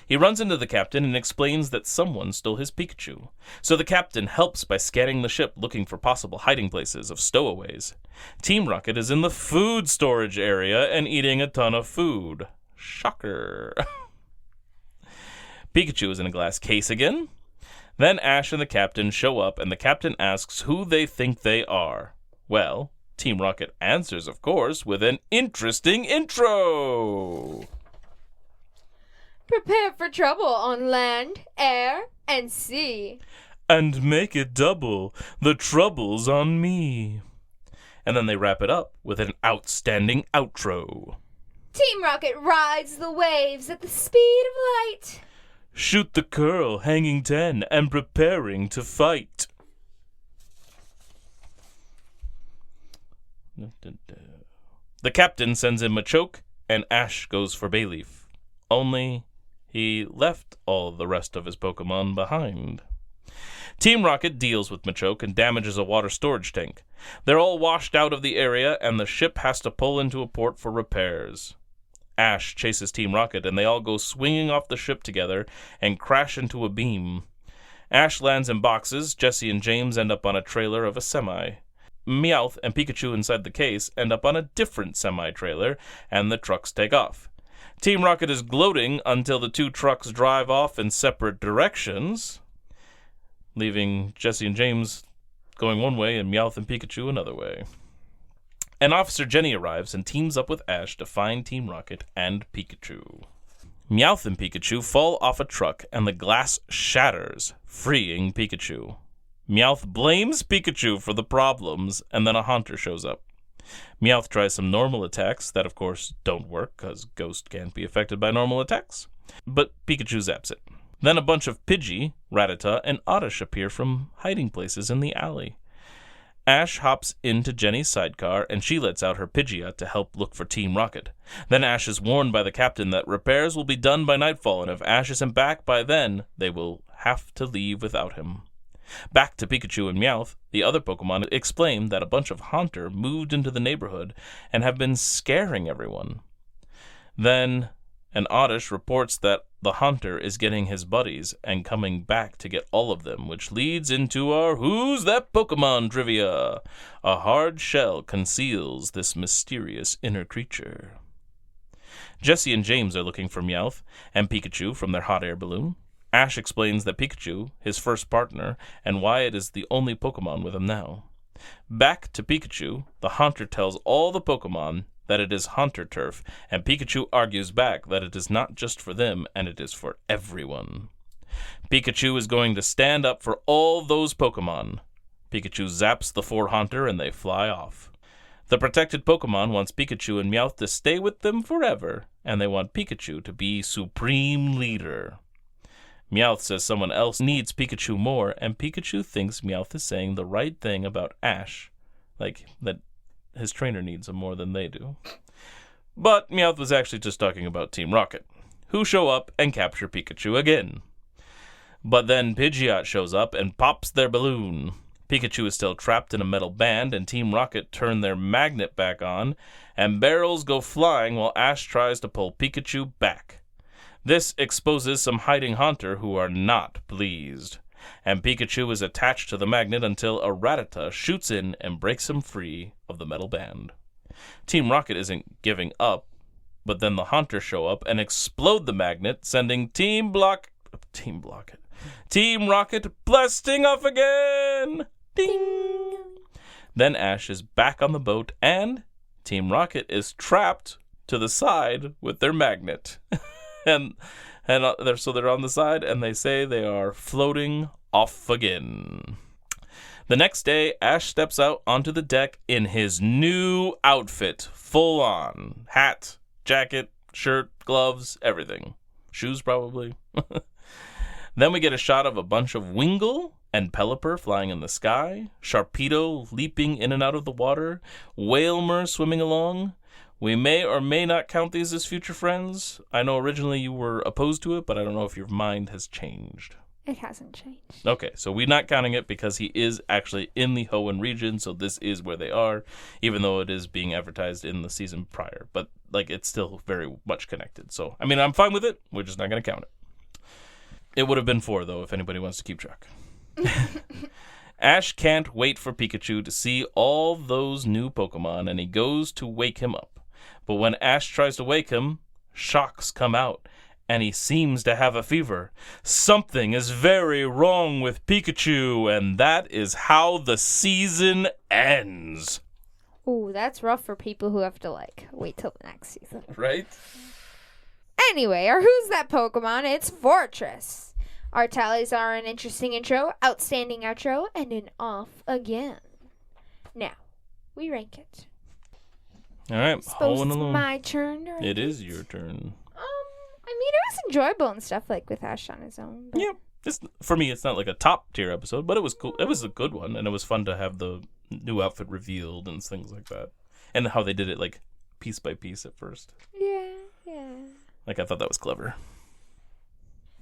He runs into the captain and explains that someone stole his Pikachu. So the captain helps by scanning the ship looking for possible hiding places of stowaways. Team Rocket is in the food storage area and eating a ton of food. Shocker. Pikachu is in a glass case again. Then Ash and the captain show up, and the captain asks who they think they are. Well, Team Rocket answers, of course, with an interesting intro. Prepare for trouble on land, air, and sea. And make it double. The trouble's on me. And then they wrap it up with an outstanding outro. Team Rocket rides the waves at the speed of light. Shoot the curl, hanging 10, and preparing to fight. The captain sends in Machoke, and Ash goes for Bayleaf. Only he left all the rest of his Pokemon behind. Team Rocket deals with Machoke and damages a water storage tank. They're all washed out of the area, and the ship has to pull into a port for repairs. Ash chases Team Rocket, and they all go swinging off the ship together and crash into a beam. Ash lands in boxes. Jessie and James end up on a trailer of a semi. Meowth and Pikachu inside the case end up on a different semi-trailer, and the trucks take off. Team Rocket is gloating until the two trucks drive off in separate directions, leaving Jessie and James going one way and Meowth and Pikachu another way. And Officer Jenny arrives and teams up with Ash to find Team Rocket and Pikachu. Meowth and Pikachu fall off a truck and the glass shatters, freeing Pikachu. Meowth blames Pikachu for the problems, and then a Haunter shows up. Meowth tries some normal attacks that, of course, don't work because Ghost can't be affected by normal attacks, but Pikachu zaps it. Then a bunch of Pidgey, Rattata, and Oddish appear from hiding places in the alley. Ash hops into Jenny's sidecar, and she lets out her Pidgeot to help look for Team Rocket. Then Ash is warned by the captain that repairs will be done by nightfall, and if Ash isn't back by then, they will have to leave without him. Back to Pikachu and Meowth, the other Pokemon explain that a bunch of Haunter moved into the neighborhood and have been scaring everyone. Then an Oddish reports that the Haunter is getting his buddies and coming back to get all of them, which leads into our Who's That Pokemon trivia. A hard shell conceals this mysterious inner creature. Jessie and James are looking for Meowth and Pikachu from their hot air balloon. Ash explains that Pikachu, his first partner, and why it is the only Pokemon with him now. Back to Pikachu, the Haunter tells all the Pokemon that it is Haunter turf, and Pikachu argues back that it is not just for them, and it is for everyone. Pikachu is going to stand up for all those Pokemon. Pikachu zaps the 4 Haunter, and they fly off. The protected Pokemon wants Pikachu and Meowth to stay with them forever, and they want Pikachu to be supreme leader. Meowth says someone else needs Pikachu more, and Pikachu thinks Meowth is saying the right thing about Ash, like that his trainer needs him more than they do. But Meowth was actually just talking about Team Rocket, who show up and capture Pikachu again. But then Pidgeot shows up and pops their balloon. Pikachu is still trapped in a metal band, and Team Rocket turn their magnet back on, and barrels go flying while Ash tries to pull Pikachu back. This exposes some hiding Haunter who are not pleased, and Pikachu is attached to the magnet until a Rattata shoots in and breaks him free of the metal band. Team Rocket isn't giving up, but then the Haunter show up and explode the magnet, sending Team Rocket blasting off again! Ding! Then Ash is back on the boat, and Team Rocket is trapped to the side with their magnet. and they're on the side, and they say they are floating off again. The next day, Ash steps out onto the deck in his new outfit, full on. Hat, jacket, shirt, gloves, everything. Shoes, probably. Then we get a shot of a bunch of Wingull and Pelipper flying in the sky, Sharpedo leaping in and out of the water, Whalmer swimming along. We may or may not count these as future friends. I know originally you were opposed to it, but I don't know if your mind has changed. It hasn't changed. Okay, so we're not counting it because he is actually in the Hoenn region, so this is where they are, even though it is being advertised in the season prior. But, it's still very much connected. So, I'm fine with it. We're just not going to count it. It would have been 4, though, if anybody wants to keep track. Ash can't wait for Pikachu to see all those new Pokemon, and he goes to wake him up. But when Ash tries to wake him, shocks come out, and he seems to have a fever. Something is very wrong with Pikachu, and that is how the season ends. Ooh, that's rough for people who have to, wait till the next season. Right? Anyway, our Who's That Pokemon? It's Fortress. Our tallies are an interesting intro, outstanding outro, and an off again. Now, we rank it. All right, Suppose it's my turn to rank it is your turn. It was enjoyable and stuff, with Ash on his own. But... Yeah, for me, it's not like a top tier episode, but it was cool. It was a good one, and it was fun to have the new outfit revealed and things like that, and how they did it piece by piece at first. Yeah. I thought that was clever.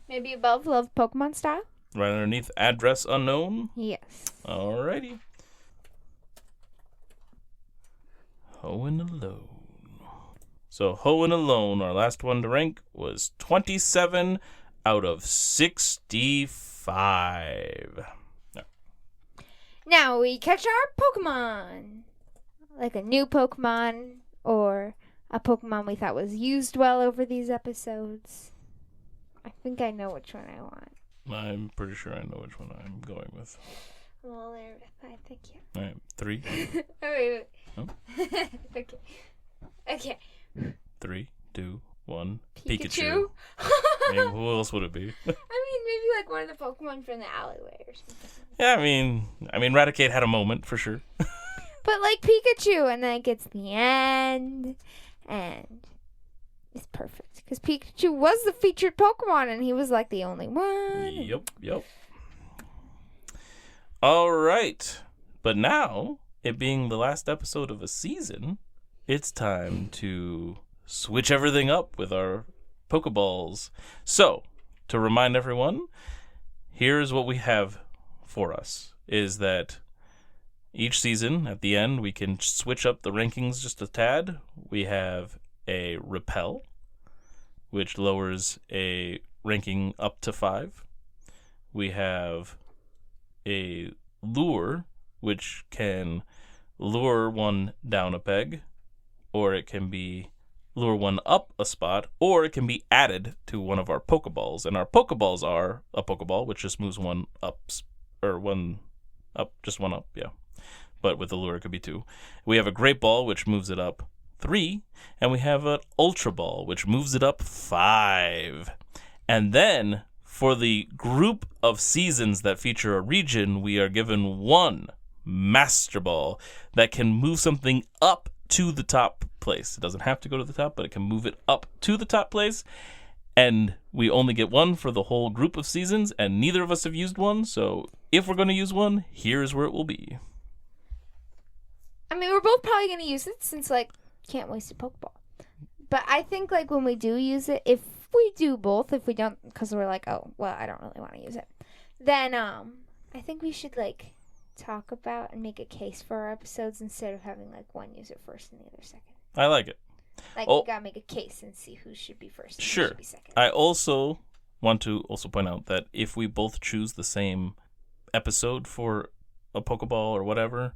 Maybe above Love Pokemon style? Right underneath Address Unknown? Yes. Alrighty. Hoenn Alone. So Hoenn Alone, our last one to rank, was 27 out of 65. Now we catch our Pokemon. Like a new Pokemon or a Pokemon we thought was used well over these episodes. I think I know which one I want. I'm pretty sure I know which one I'm going with. Well, there, I think you. All right, 3. wait. Oh. Okay. 3, 2, 1. Pikachu? Who else would it be? Maybe one of the Pokemon from the alleyway or something. Yeah, Raticate had a moment for sure. But Pikachu, and then it gets the end, and it's perfect. Because Pikachu was the featured Pokemon, and he was the only one. Yep. All right. But now, it being the last episode of a season, it's time to switch everything up with our Pokeballs. So, to remind everyone, here's what we have for us, is that each season, at the end, we can switch up the rankings just a tad. We have a Repel, which lowers a ranking up to 5. We have a Lure, which can lure one down a peg, or it can be lure one up a spot, or it can be added to one of our Pokeballs. And our Pokeballs are a Pokeball, which just moves one up, or one up, just one up, yeah. But with the lure, it could be 2. We have a Great Ball, which moves it up 3. And we have an Ultra Ball, which moves it up 5. And then, for the group of seasons that feature a region, we are given 1 Master Ball that can move something up to the top place. It doesn't have to go to the top, but it can move it up to the top place. And we only get 1 for the whole group of seasons, and neither of us have used one. So if we're going to use one, here's where it will be. We're both probably going to use it since, can't waste a Pokeball. But I think, when we do use it, if we do both, if we don't, because we're I don't really want to use it, then I think we should, talk about and make a case for our episodes instead of having, one use it first and the other second. I like it. We got to make a case and see who should be first and sure. who should be second. I also want to point out that if we both choose the same episode for a Pokeball or whatever,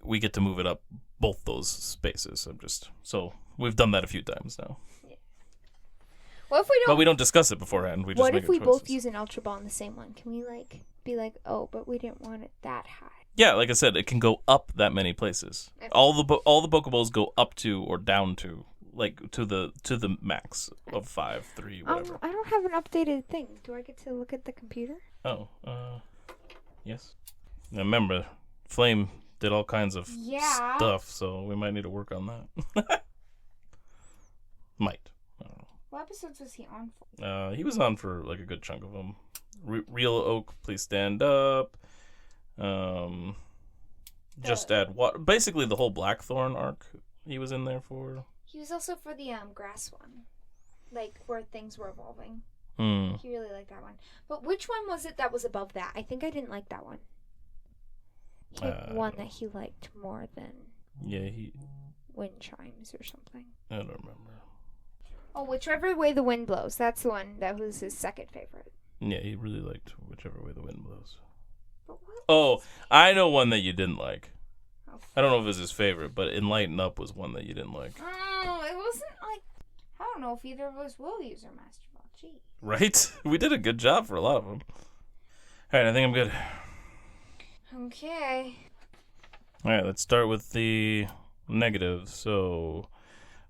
we get to move it up both those spaces. So we've done that a few times now. Yeah. What if we don't? But we don't discuss it beforehand. We just what make if we choices. both use an Ultra Ball in the same one? Can we be oh, but we didn't want it that high? Yeah, like I said, it can go up that many places. Okay. All the Pokeballs go up to or down to like to the max of 5, 3, whatever. I don't have an updated thing. Do I get to look at the computer? Oh, yes. Now remember, Flame did all kinds of stuff, so we might need to work on that. Might. I don't know. What episodes was he on for? He was on for like a good chunk of them. Real Oak, Please Stand Up. Just Add Water. Basically, the whole Blackthorn arc he was in there for. He was also for the grass one, like where things were evolving. He really liked that one. But which one was it that was above that? I think I didn't like that one. He had one that he liked more than. Yeah, Wind Chimes or something. I don't remember. Oh, Whichever Way the Wind Blows. That's the one that was his second favorite. Yeah, he really liked Whichever Way the Wind Blows. But what? Oh, I know one that you didn't like. Oh, I don't know if it was his favorite, but Enlighten Up was one that you didn't like. Oh, it wasn't like... I don't know if either of us will use our Master Ball. Gee. Right? We did a good job for a lot of them. Alright, I think I'm good. Okay. Alright, let's start with the negative. So,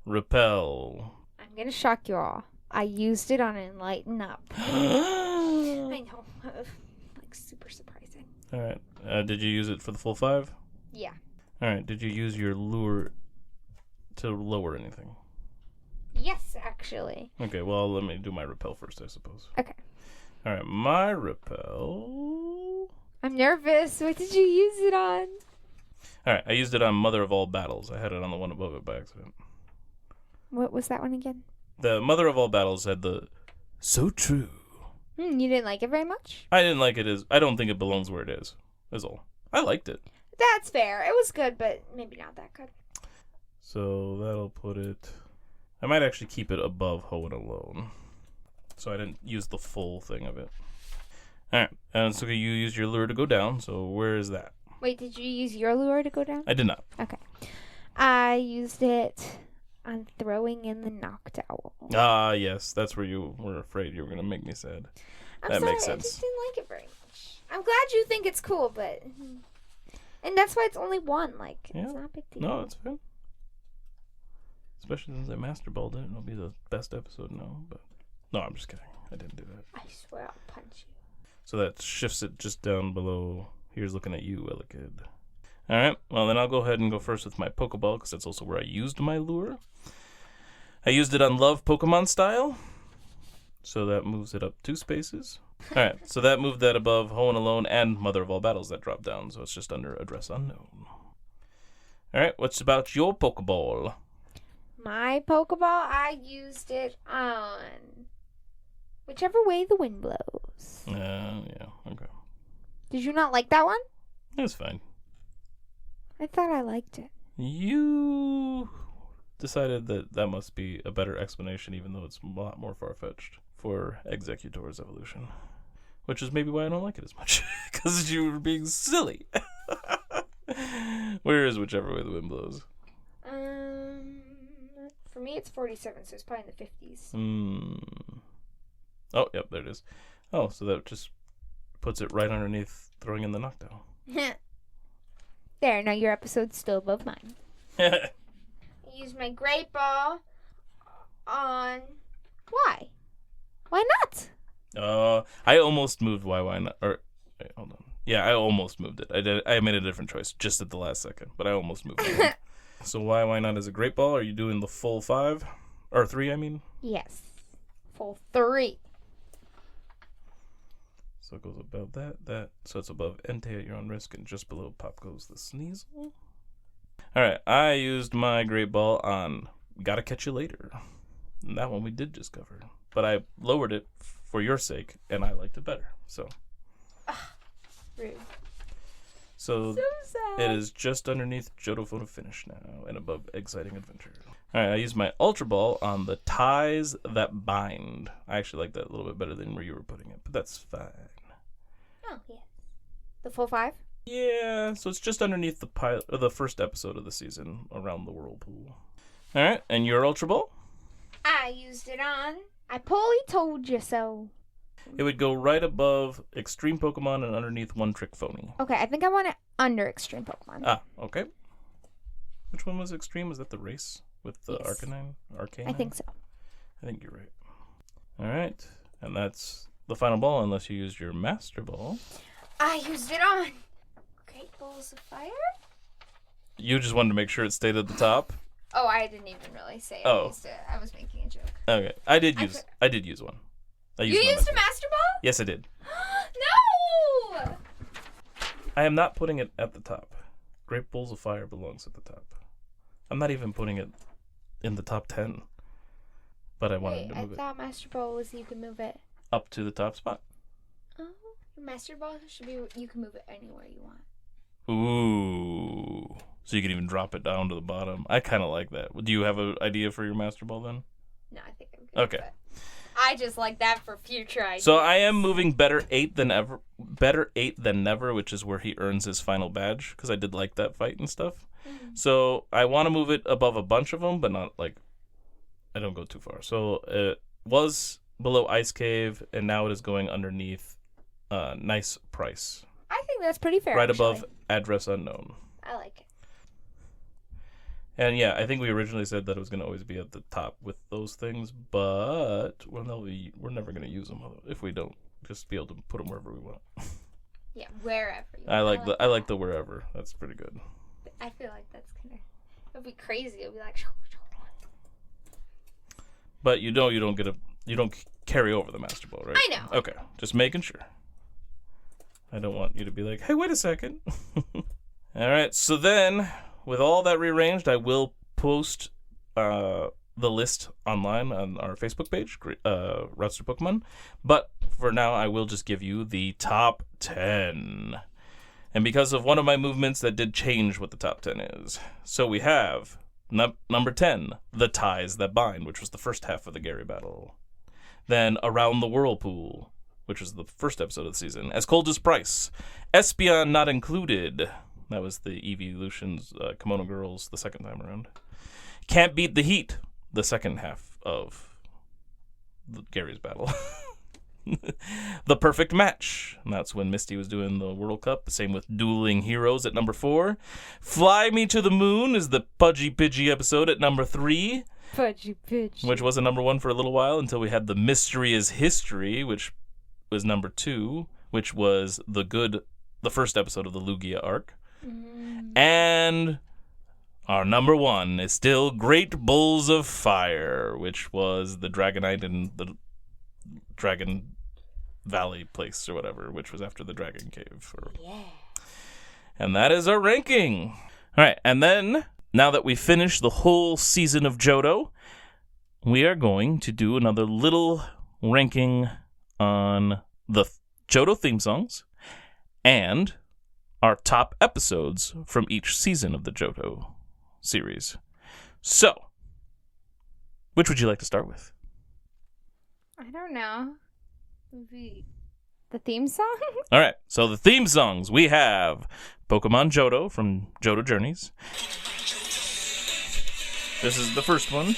Repel. I'm gonna shock you all. I used it on Enlighten Up. I know. Like, super surprising. Alright. Did you use it for the full 5? Yeah. Alright, did you use your lure to lower anything? Yes, actually. Okay, well, let me do my Repel first, I suppose. Okay. Alright, my Repel... I'm nervous. What did you use it on? Alright, I used it on Mother of All Battles. I had it on the one above it by accident. What was that one again? The Mother of All Battles had the So True. You didn't like it very much? I didn't like it as... I don't think it belongs where it is all. I liked it. That's fair. It was good, but maybe not that good. So that'll put it... I might actually keep it above Hoenn Alone. So I didn't use the full thing of it. Alright, and so you used your lure to go down, so where is that? Wait, did you use your lure to go down? I did not. Okay. I used it on throwing in the knocked owl. Ah, yes, that's where you were afraid you were going to make me sad. I'm that sorry, makes sense. I just didn't like it very much. I'm glad you think it's cool, but... And that's why it's only one. Like, Yeah. it's not a big deal. No, it's fine. Especially since I Master Balled it. It'll be the best episode now. But no, I'm just kidding. I didn't do that. I swear I'll punch you. So that shifts it just down below. Here's looking at you, Ellikid. Alright, well then I'll go ahead and go first with my Pokeball, because that's also where I used my lure. I used it on Love Pokemon Style. So that moves it up 2 spaces. Alright, so that moved that above Hoenn Alone and Mother of All Battles that dropped down, so it's just under Address Unknown. Alright, what's about your Pokeball? My Pokeball, I used it on Whichever Way the Wind Blows. Yeah, okay. Did you not like that one? It's fine. I thought I liked it. You decided that must be a better explanation, even though it's a lot more far-fetched, for Executor's evolution. Which is maybe why I don't like it as much. Because you were being silly. Where is Whichever Way the Wind Blows? For me it's 47, so it's probably in the 50s. Oh, yep, there it is. Oh, so that just puts it right underneath throwing in the knockdown. There, now your episode's still above mine. I used my Great Ball on... Why? Why not? I almost moved why not? Or, wait, hold on. Yeah, I almost moved it. I made a different choice just at the last second, but I almost moved it. So why not as a Great Ball? Are you doing the full 5? Or 3, I mean? Yes. Full 3. So it goes above that. So it's above Entei at your own risk, and just below Pop goes the Sneasel. Alright, I used my Great Ball on Gotta Catch You Later. And that one we did just cover. But I lowered it for your sake, and I liked it better. So Rude. So sad. it is just underneath Johto Photo Finish now, and above Exciting Adventure. Alright, I used my Ultra Ball on the Ties That Bind. I actually like that a little bit better than where you were putting it, but that's fine. Oh, yeah. The full 5? Yeah, so it's just underneath the first episode of the season, Around the Whirlpool. Alright, and your Ultra Ball? I used it on I Polly Told You So. It would go right above Extreme Pokemon and underneath One Trick Phony. Okay, I think I want it under Extreme Pokemon. Ah, okay. Which one was Extreme? Was that the race? with the Yes. Arcanine? I think so. I think you're right. All right. And that's the final ball unless you used your Master Ball. I used it on Great Balls of Fire? You just wanted to make sure it stayed at the top? Oh, I didn't even really say I Oh. used it. I was making a joke. Okay. I did use one. You used a Master Ball? Yes, I did. No! I am not putting it at the top. Great Balls of Fire belongs at the top. I'm not even putting it in the top 10. But I wanted to move I thought Master Ball was you can move it. up to the top spot. Oh, your Master Ball should be you can move it anywhere you want. Ooh. So you can even drop it down to the bottom. I kind of like that. Do you have an idea for your Master Ball then? No, I think I'm good. Okay. But I just like that for future ideas. So I am moving better 8 than never, which is where he earns his final badge, because I did like that fight and stuff. Mm-hmm. So I want to move it above a bunch of them, but not like I don't go too far. So it was below Ice Cave, and now it is going underneath Nice Price. I think that's pretty fair. Right actually. above Address Unknown. I like it. And yeah, I think we originally said that it was going to always be at the top with those things, but we're never going to use them if we don't just be able to put them wherever we want. Yeah, wherever you I want. like the wherever. That's pretty good. I feel like that's kind of it'd be crazy. It'd be like But you don't carry over the Master Ball, right? I know. Okay, just making sure. I don't want you to be like, hey, wait a second. All right, so then with all that rearranged, I will post the list online on our Facebook page, Routes to Pokemon. But for now, I will just give you the top 10. And because of one of my movements, that did change what the top 10 is. So we have number 10, The Ties That Bind, which was the first half of the Gary battle. Then Around the Whirlpool, which was the first episode of the season. As Cold as Price. Espeon Not Included. That was the Evolutions Kimono Girls the second time around. Can't Beat the Heat, the second half of Gary's battle. The Perfect Match. And that's when Misty was doing the World Cup. Same with Dueling Heroes at number 4. Fly Me to the Moon is the Pudgy Pidgey episode at number 3. Pudgy Pidgey. Which was a number 1 for a little while until we had The Mystery is History, which was number 2, which was the first episode of the Lugia arc. And our number 1 is still Great Bulls of Fire, which was the Dragonite and the Dragon Valley place or whatever, which was after the Dragon Cave. Yeah. And that is our ranking. All right, and then, now that we finished the whole season of Johto, we are going to do another little ranking on the Johto theme songs and our top episodes from each season of the Johto series. So, which would you like to start with? I don't know. Maybe the theme song? All right, so the theme songs, we have Pokemon Johto from Johto Journeys. This is the first one.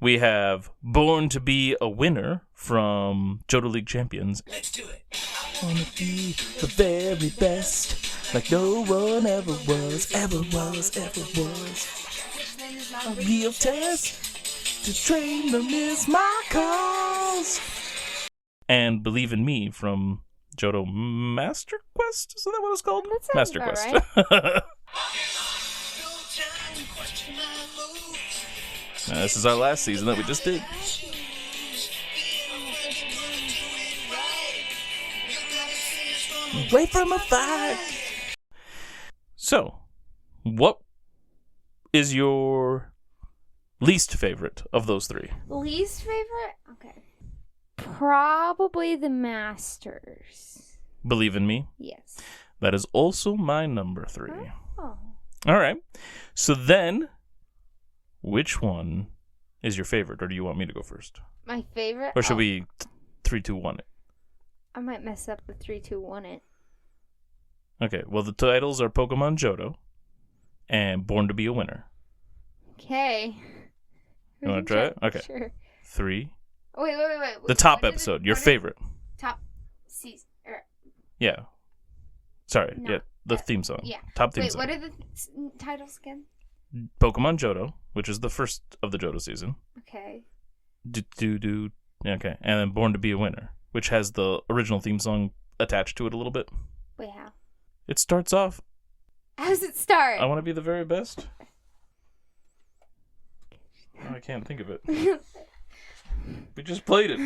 We have Born to Be a Winner from Johto League Champions. Let's do it. I wanna be the very best, like no one ever was. A real test to train them is my cause. And Believe in Me from Johto Master Quest? Is that what it's called? That sounds Master about Quest. right. This is our last season that we just did. Away from a fight. So, what is your least favorite of those 3? Least favorite? Okay. Probably the Masters. Believe in Me? Yes. That is also my number 3. Oh. All right. So then, which one is your favorite, or do you want me to go first? My favorite? Or should we 3, 2, 1 it? I might mess up the 3, 2, 1 it. Okay, well, the titles are Pokemon Johto and Born to Be a Winner. Okay. You want to try it? Okay. Sure. 3, Wait. The top episode, your favorite. Top season. Yeah. Sorry. No. Yeah. The theme song. Yeah. Top theme Wait, song. what are the titles again? Pokemon Johto, which is the first of the Johto season. Okay. Okay. And then Born to Be a Winner, which has the original theme song attached to it a little bit. Wait, how? It starts off, How does it start? I want to be the very best. Oh, I can't think of it. We just played it.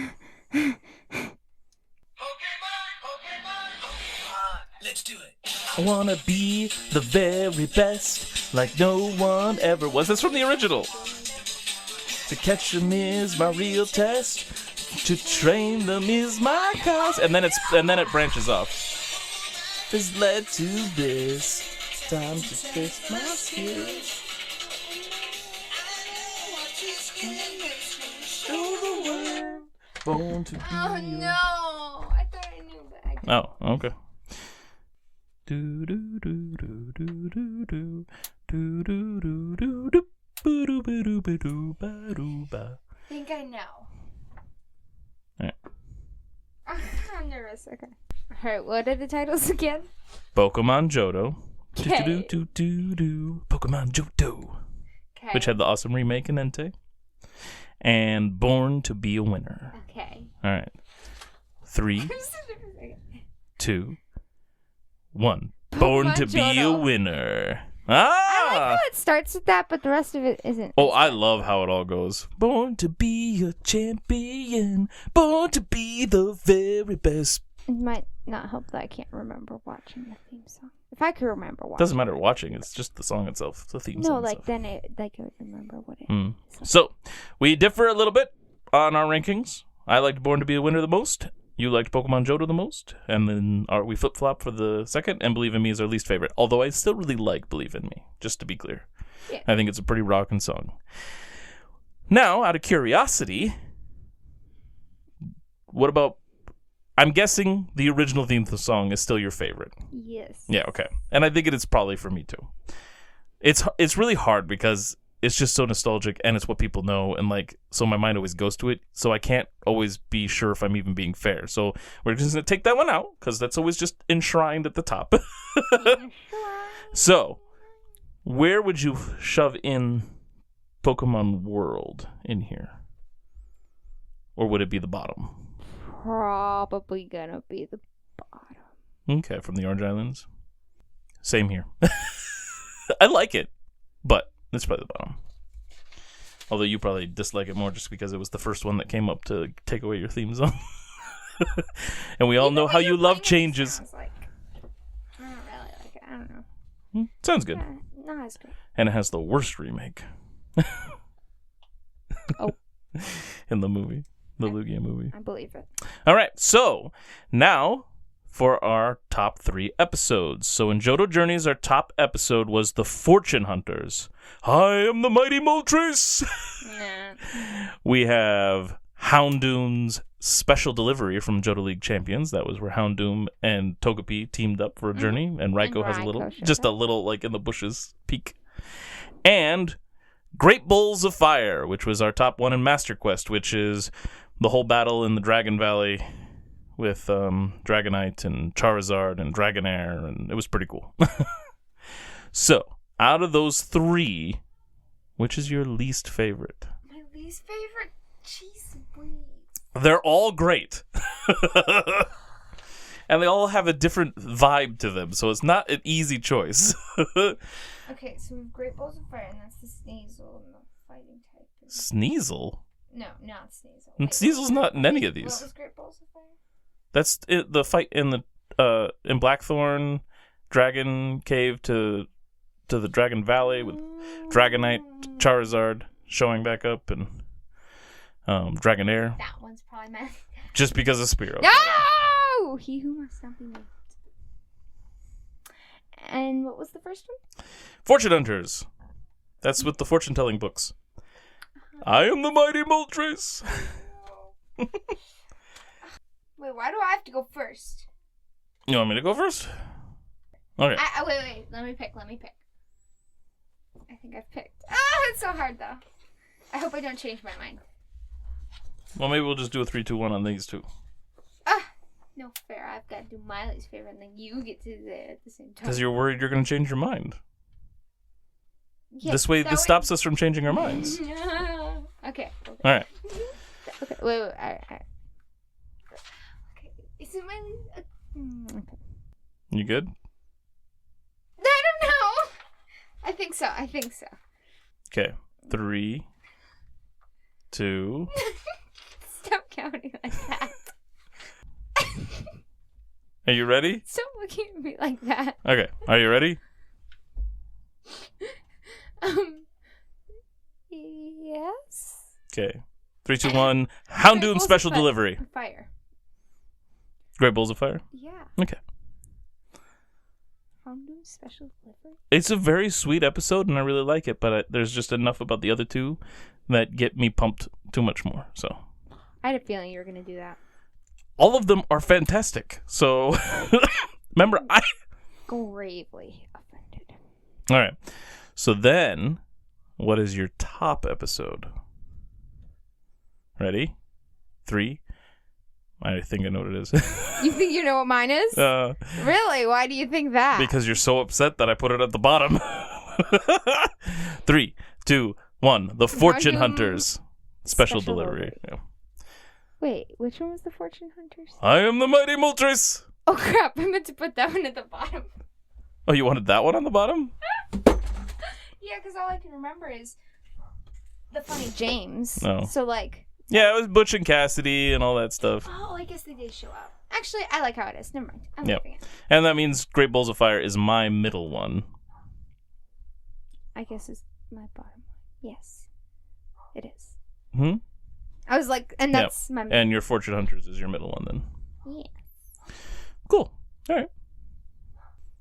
Let's do it. I want to be the very best, like no one ever was. That's from the original. To catch them is my real test. To train them is my cause. And then it branches off. Has led to this. It's time to test my skills. Show the world. Born to be. Oh no! I thought I knew, but I didn't. Oh, okay. Do do do do do do do do do do do do boo doo boo doo boo doo ba doo ba. I think I know. Alright. I'm nervous. Okay. Alright, what are the titles again? Pokemon Johto. Okay. Do do do do. Pokemon Johto, Okay. which had the awesome remake in Entei. And Born to Be a Winner. Okay. All right. 3, 2, 1. Born to Be a Johto. Winner. I like Ah! how it starts with that, but the rest of it isn't. Oh, I love how it all goes. Born to be a champion. Born to be the very best. It might not help that I can't remember watching the theme song. If I could remember watching. Doesn't matter watching. It's just the song itself. The theme song No, like itself. then I would remember what it. So, we differ a little bit on our rankings. I liked Born to Be a Winner the most. You liked Pokemon Johto the most. And then we flip-flop for the second. And Believe in Me is our least favorite. Although I still really like Believe in Me, just to be clear. Yeah. I think it's a pretty rockin' song. Now, out of curiosity, what about... I'm guessing the original theme of the song is still your favorite. Yes. Yeah, okay. And I think it is probably for me too. It's really hard because it's just so nostalgic and it's what people know, and like, so my mind always goes to it, so I can't always be sure if I'm even being fair. So we're just going to take that one out because that's always just enshrined at the top. So, where would you shove in Pokemon World in here? Or would it be the bottom? Probably gonna be the bottom. Okay, from the Orange Islands. Same here. I like it, but it's probably the bottom. Although you probably dislike it more just because it was the first one that came up to take away your theme song. And we all know how you love changes. Like, I don't really like it. I don't know. Sounds good. Yeah, no, it's good. And it has the worst remake. Oh. In the movie. The Lugia movie. I believe it. All right, so now for our top 3 episodes. So in Johto Journeys, our top episode was The Fortune Hunters. I am the mighty Moltres. Nah. We have Houndoom's special delivery from Johto League Champions. That was where Houndoom and Togepi teamed up for a journey, and Raikou has a little, Raikou showed just a up. little, like in the bushes peek. And Great Bowls of Fire, which was our top one in Master Quest, which is the whole battle in the Dragon Valley with Dragonite and Charizard and Dragonair, and it was pretty cool. So, out of those 3, which is your least favorite? My least favorite cheese breed. They're all great. And they all have a different vibe to them, so it's not an easy choice. Okay, so we have Great Balls of Fire, and that's the Sneasel and the fighting type. Sneasel? No, not Sneasel. And Sneasel's not in any of What these. was Great Balls of Fire? That's it, the fight in the in Blackthorn, Dragon Cave to the Dragon Valley with Dragonite, Charizard showing back up, and Dragonair. That one's probably my... Just because of Spearow. No! He who must not be moved. And what was the first one? Fortune Hunters. That's with the fortune-telling books. I am the mighty Moltres. Wait, why do I have to go first? You want me to go first? Okay. Wait. Let me pick. I think I've picked. It's so hard, though. I hope I don't change my mind. Well, maybe we'll just do a 3, 2, 1 on these two. No fair. I've got to do my least favorite, and then you get to do it at the same time. Because you're worried you're going to change your mind. Yeah, this stops us from changing our minds. Okay. All right. Okay. Wait. All right. Okay. Is it my least? Okay. You good? I don't know. I think so. Okay. 3, 2. Stop counting like that. Are you ready? Stop looking at me like that. Okay. Are you ready? Yes. Okay. 3, 2, 1. Houndoom special delivery. Fire. Great Balls of Fire? Yeah. Okay. Houndoom special delivery? It's a very sweet episode, and I really like it, but there's just enough about the other two that get me pumped too much more, so. I had a feeling you were going to do that. All of them are fantastic, so. Remember, Gravely offended. All right. So then, what is your top episode? Ready? 3. I think I know what it is. You think you know what mine is? Really? Why do you think that? Because you're so upset that I put it at the bottom. 3, 2, 1. The Fortune Hunters. Special delivery. Yeah. Wait, which one was the Fortune Hunters? I am the Mighty Moltres. Oh crap, I meant to put that one at the bottom. Oh, you wanted that one on the bottom? Yeah, because all I can remember is the funny James. Oh. So like... Yeah, it was Butch and Cassidy and all that stuff. Oh, I guess they did show up. Actually, I like how it is. Never mind. I'm Yep. leaving it. And that means Great Balls of Fire is my middle one. I guess it's my bottom one. Yes. It is. Hmm? I was like, and that's my... And your Fortune Hunters is your middle one then. Yeah. Cool. All right.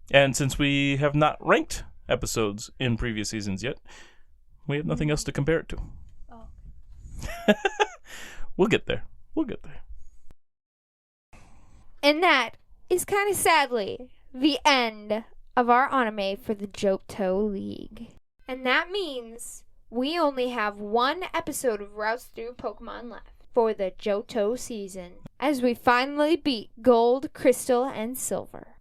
And since we have not ranked episodes in previous seasons yet, we have nothing else to compare it to. Oh. We'll get there. And that is kind of sadly the end of our anime for the Johto League. And that means we only have one episode of Routes Through Pokemon left for the Johto season, as we finally beat Gold, Crystal, and Silver.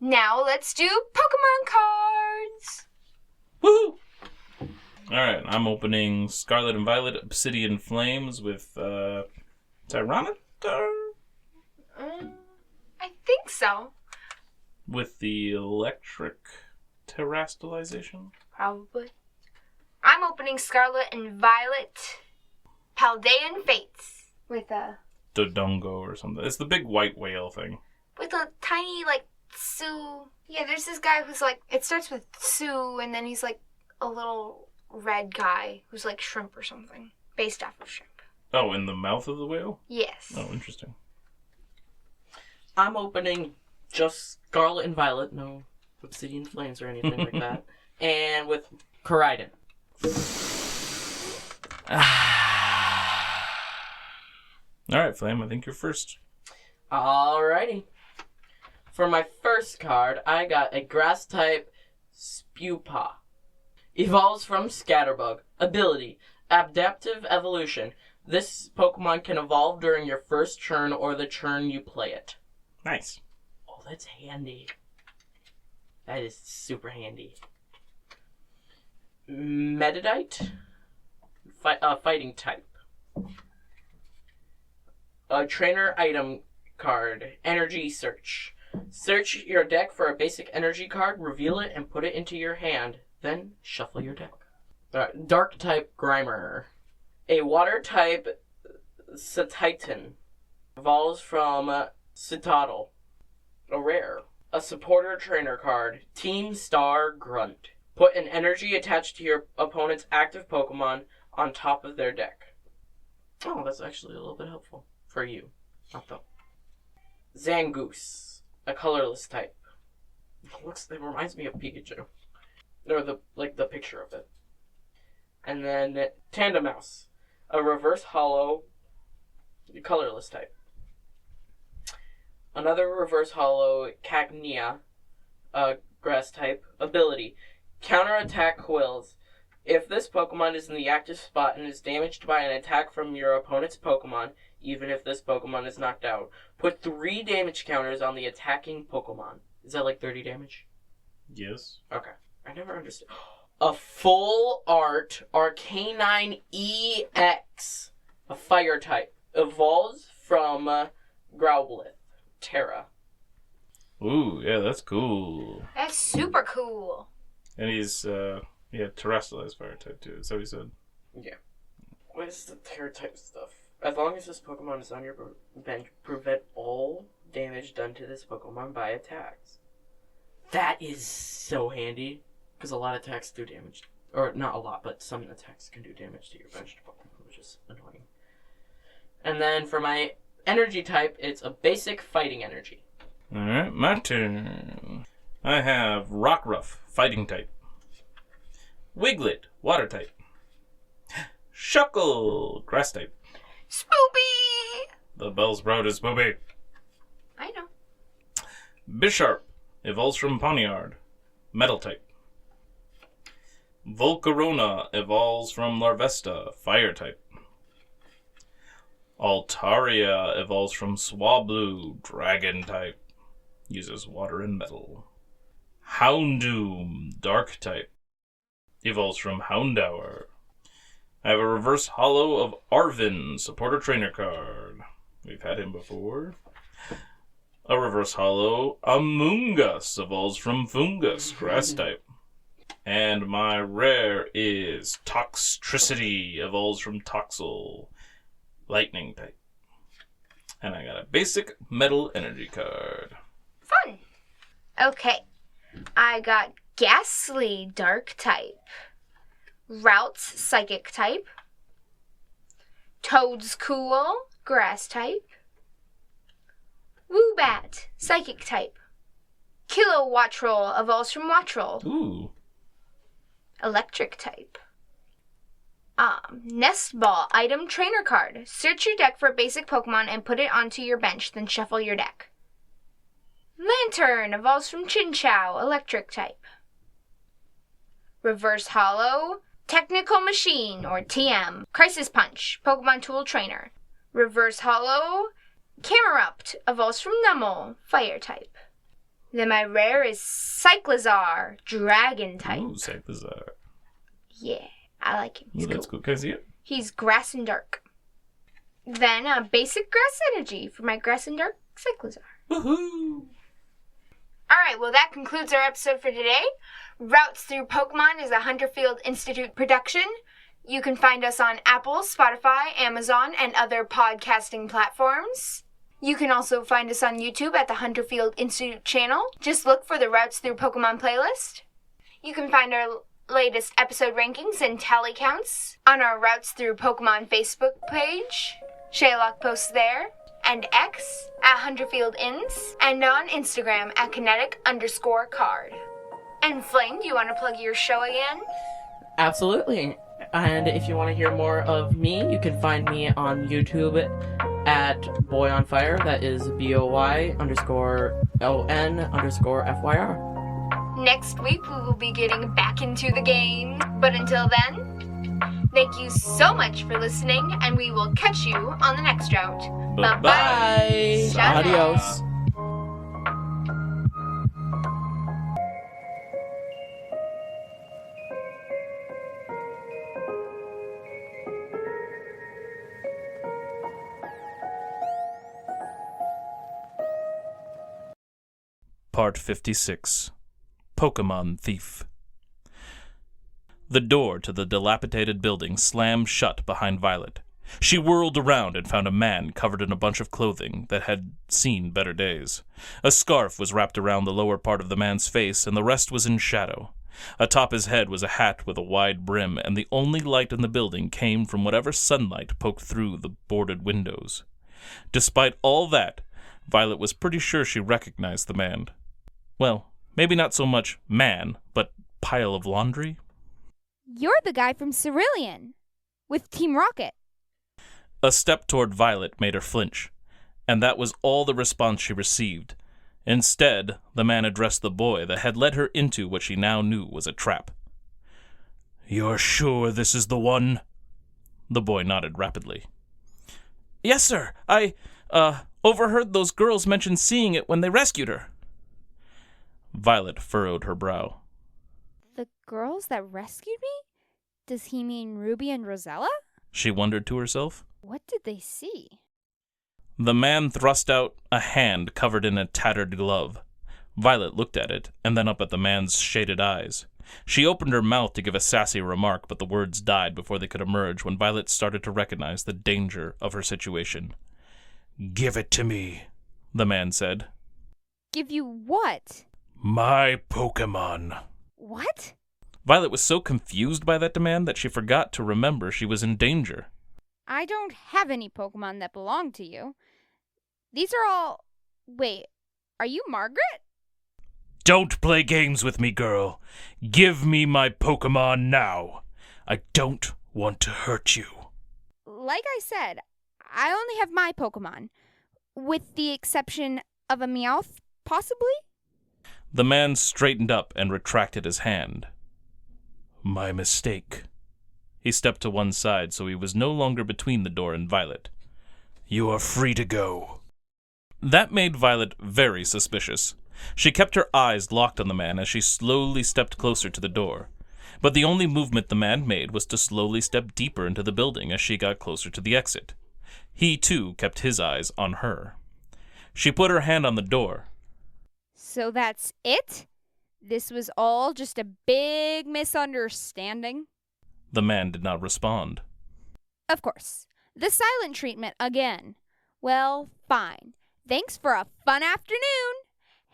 Now let's do Pokemon cards! Woohoo! Alright, I'm opening Scarlet and Violet Obsidian Flames with Tyranitar? I think so. With the electric terastallization? Probably. I'm opening Scarlet and Violet Paldean Fates with a Dodongo or something. It's the big white whale thing. with a tiny like Sue. Yeah, there's this guy who's like, it starts with Sue and then he's like a little red guy who's like shrimp or something, based off of shrimp. Oh, in the mouth of the whale? Yes. Oh, interesting. I'm opening just Scarlet and Violet, no Obsidian Flames or anything like that, and with Koraidon. Alright, Flame, I think you're first. Alrighty. For my first card, I got a grass type Spewpaw. Evolves from Scatterbug. Ability: Adaptive Evolution. This Pokemon can evolve during your first turn or the turn you play it. Nice. Oh, that's handy. That is super handy. Meditite. Fighting type. A trainer item card. Energy search. Search your deck for a basic energy card, reveal it, and put it into your hand. Then shuffle your deck. Dark type Grimer. A water type Cetitan. Evolves from Citadel. A rare. A supporter trainer card. Team Star Grunt. Put an energy attached to your opponent's active Pokemon on top of their deck. Oh, that's actually a little bit helpful for you. Not though. Zangoose. A colorless type. It reminds me of Pikachu. Or the picture of it. And then Tandemaus. A reverse hollow colorless type. Another reverse hollow Cagnia, a grass type. Ability: counterattack quills. If this Pokemon is in the active spot and is damaged by an attack from your opponent's Pokemon, even if this Pokemon is knocked out, put 3 damage counters on the attacking Pokemon. Is that like 30 damage? Yes. Okay. I never understood. A full art Arcanine EX, a fire type, evolves from Growlithe, Terra. Ooh, yeah, that's cool. That's super cool. And he's, terrestrialized fire type too. Is that what he said? Yeah. What is the Terra type stuff? As long as this Pokemon is on your bench, prevent all damage done to this Pokemon by attacks. That is so handy. Because a lot of attacks do damage. Or, not a lot, but some attacks can do damage to your benched Pokemon, which is annoying. And then for my energy type, it's a basic fighting energy. Alright, my turn. I have Rockruff, fighting type. Wiglet, water type. Shuckle, grass type. Spoopy! The Bellsprout is Spoopy. I know. Bisharp, evolves from Pawniard, metal type. Volcarona evolves from Larvesta, fire type. Altaria evolves from Swablu, dragon type. Uses water and metal. Houndoom, dark type. Evolves from Houndour. I have a reverse holo of Arvin, supporter trainer card. We've had him before. A reverse holo Amoonguss evolves from Fungus, grass type. And my rare is Toxtricity, evolves from Toxel, lightning type. And I got a basic metal energy card. Fun. Okay. I got Ghastly, dark type. Routes, psychic type. Toadscool, grass type. Woobat, psychic type. Kilowattrel evolves from Wattrel. Ooh. Electric type. Nest Ball, item trainer card. Search your deck for a basic Pokemon and put it onto your bench, then shuffle your deck. Lantern evolves from Chinchou, electric type. Reverse Holo, Technical Machine, or TM. Crisis Punch, Pokemon Tool Trainer. Reverse Holo, Camerupt evolves from Numel, fire type. Then my rare is Cyclizar, dragon type. Ooh, Cyclizar. Yeah, I like him. He's Ooh, that's cool. Can I see it? He's grass and dark. Then a basic grass energy for my grass and dark Cyclizar. Woohoo! Alright, well that concludes our episode for today. Routes Through Pokemon is a Hunterfield Institute production. You can find us on Apple, Spotify, Amazon, and other podcasting platforms. You can also find us on YouTube at the Hunterfield Institute channel. Just look for the Routes Through Pokemon playlist. You can find our latest episode rankings and tally counts on our Routes Through Pokemon Facebook page. Shaylock posts there. And X at HunterfieldIns. And on Instagram at kinetic_card. And Flame, do you want to plug your show again? Absolutely. And if you want to hear more of me, you can find me on YouTube at Boy on Fire. That is BOY_ON_FYR. Next week, we will be getting back into the game. But until then, thank you so much for listening, and we will catch you on the next route. Bye-bye. Bye. Adios. Part 56. Pokemon Thief. The door to the dilapidated building slammed shut behind Violet. She whirled around and found a man covered in a bunch of clothing that had seen better days. A scarf was wrapped around the lower part of the man's face, and the rest was in shadow. Atop his head was a hat with a wide brim, and the only light in the building came from whatever sunlight poked through the boarded windows. Despite all that, Violet was pretty sure she recognized the man. Well, maybe not so much man, but pile of laundry? You're the guy from Cerulean with Team Rocket. A step toward Violet made her flinch, and that was all the response she received. Instead, the man addressed the boy that had led her into what she now knew was a trap. You're sure this is the one? The boy nodded rapidly. Yes, sir. I, overheard those girls mention seeing it when they rescued her. Violet furrowed her brow. The girls that rescued me? Does he mean Ruby and Rosella? She wondered to herself. What did they see? The man thrust out a hand covered in a tattered glove. Violet looked at it, and then up at the man's shaded eyes. She opened her mouth to give a sassy remark, but the words died before they could emerge when Violet started to recognize the danger of her situation. Give it to me, the man said. Give you what? My Pokemon. What? Violet was so confused by that demand that she forgot to remember she was in danger. I don't have any Pokemon that belong to you. These are all... Wait, are you Margaret? Don't play games with me, girl. Give me my Pokemon now. I don't want to hurt you. Like I said, I only have my Pokemon. With the exception of a Meowth, possibly? The man straightened up and retracted his hand. My mistake. He stepped to one side so he was no longer between the door and Violet. You are free to go. That made Violet very suspicious. She kept her eyes locked on the man as she slowly stepped closer to the door. But the only movement the man made was to slowly step deeper into the building as she got closer to the exit. He, too, kept his eyes on her. She put her hand on the door. So that's it? This was all just a big misunderstanding? The man did not respond. Of course. The silent treatment again. Well, fine. Thanks for a fun afternoon.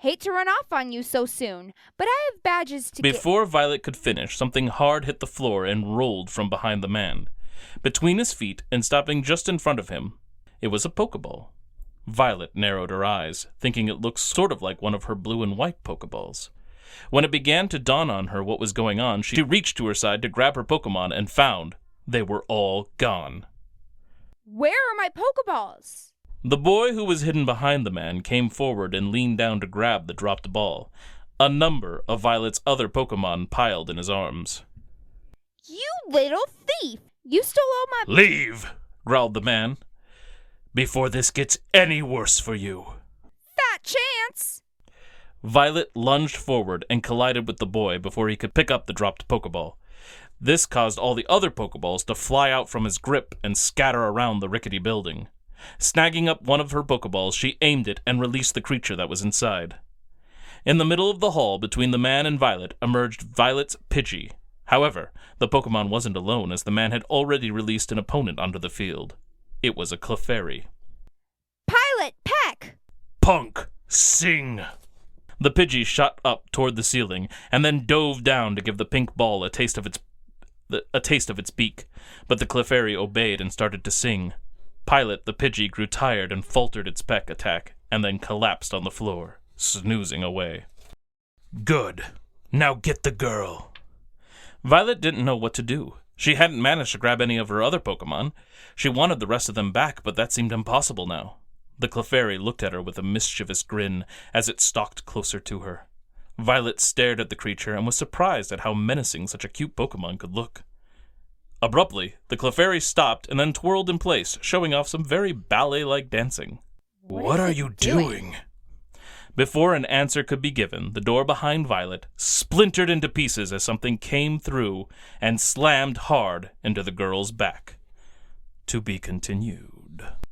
Hate to run off on you so soon, but I have badges to Before Violet could finish, something hard hit the floor and rolled from behind the man. Between his feet and stopping just in front of him, it was a Pokeball. Violet narrowed her eyes, thinking it looked sort of like one of her blue and white Pokeballs. When it began to dawn on her what was going on, she reached to her side to grab her Pokemon and found they were all gone. Where are my Pokeballs? The boy who was hidden behind the man came forward and leaned down to grab the dropped ball. A number of Violet's other Pokemon piled in his arms. You little thief! You stole all my... Leave, growled the man, before this gets any worse for you. Fat chance! Violet lunged forward and collided with the boy before he could pick up the dropped Pokeball. This caused all the other Pokeballs to fly out from his grip and scatter around the rickety building. Snagging up one of her Pokeballs, she aimed it and released the creature that was inside. In the middle of the hall, between the man and Violet, emerged Violet's Pidgey. However, the Pokemon wasn't alone, as the man had already released an opponent onto the field. It was a Clefairy. Pilot, peck! Punk, sing! The Pidgey shot up toward the ceiling, and then dove down to give the pink ball a taste of its beak, but the Clefairy obeyed and started to sing. Pilot, the Pidgey, grew tired and faltered its peck attack, and then collapsed on the floor, snoozing away. Good. Now get the girl. Violet didn't know what to do. She hadn't managed to grab any of her other Pokemon. She wanted the rest of them back, but that seemed impossible now. The Clefairy looked at her with a mischievous grin as it stalked closer to her. Violet stared at the creature and was surprised at how menacing such a cute Pokemon could look. Abruptly, the Clefairy stopped and then twirled in place, showing off some very ballet-like dancing. What are you doing? Before an answer could be given, the door behind Violet splintered into pieces as something came through and slammed hard into the girl's back. To be continued.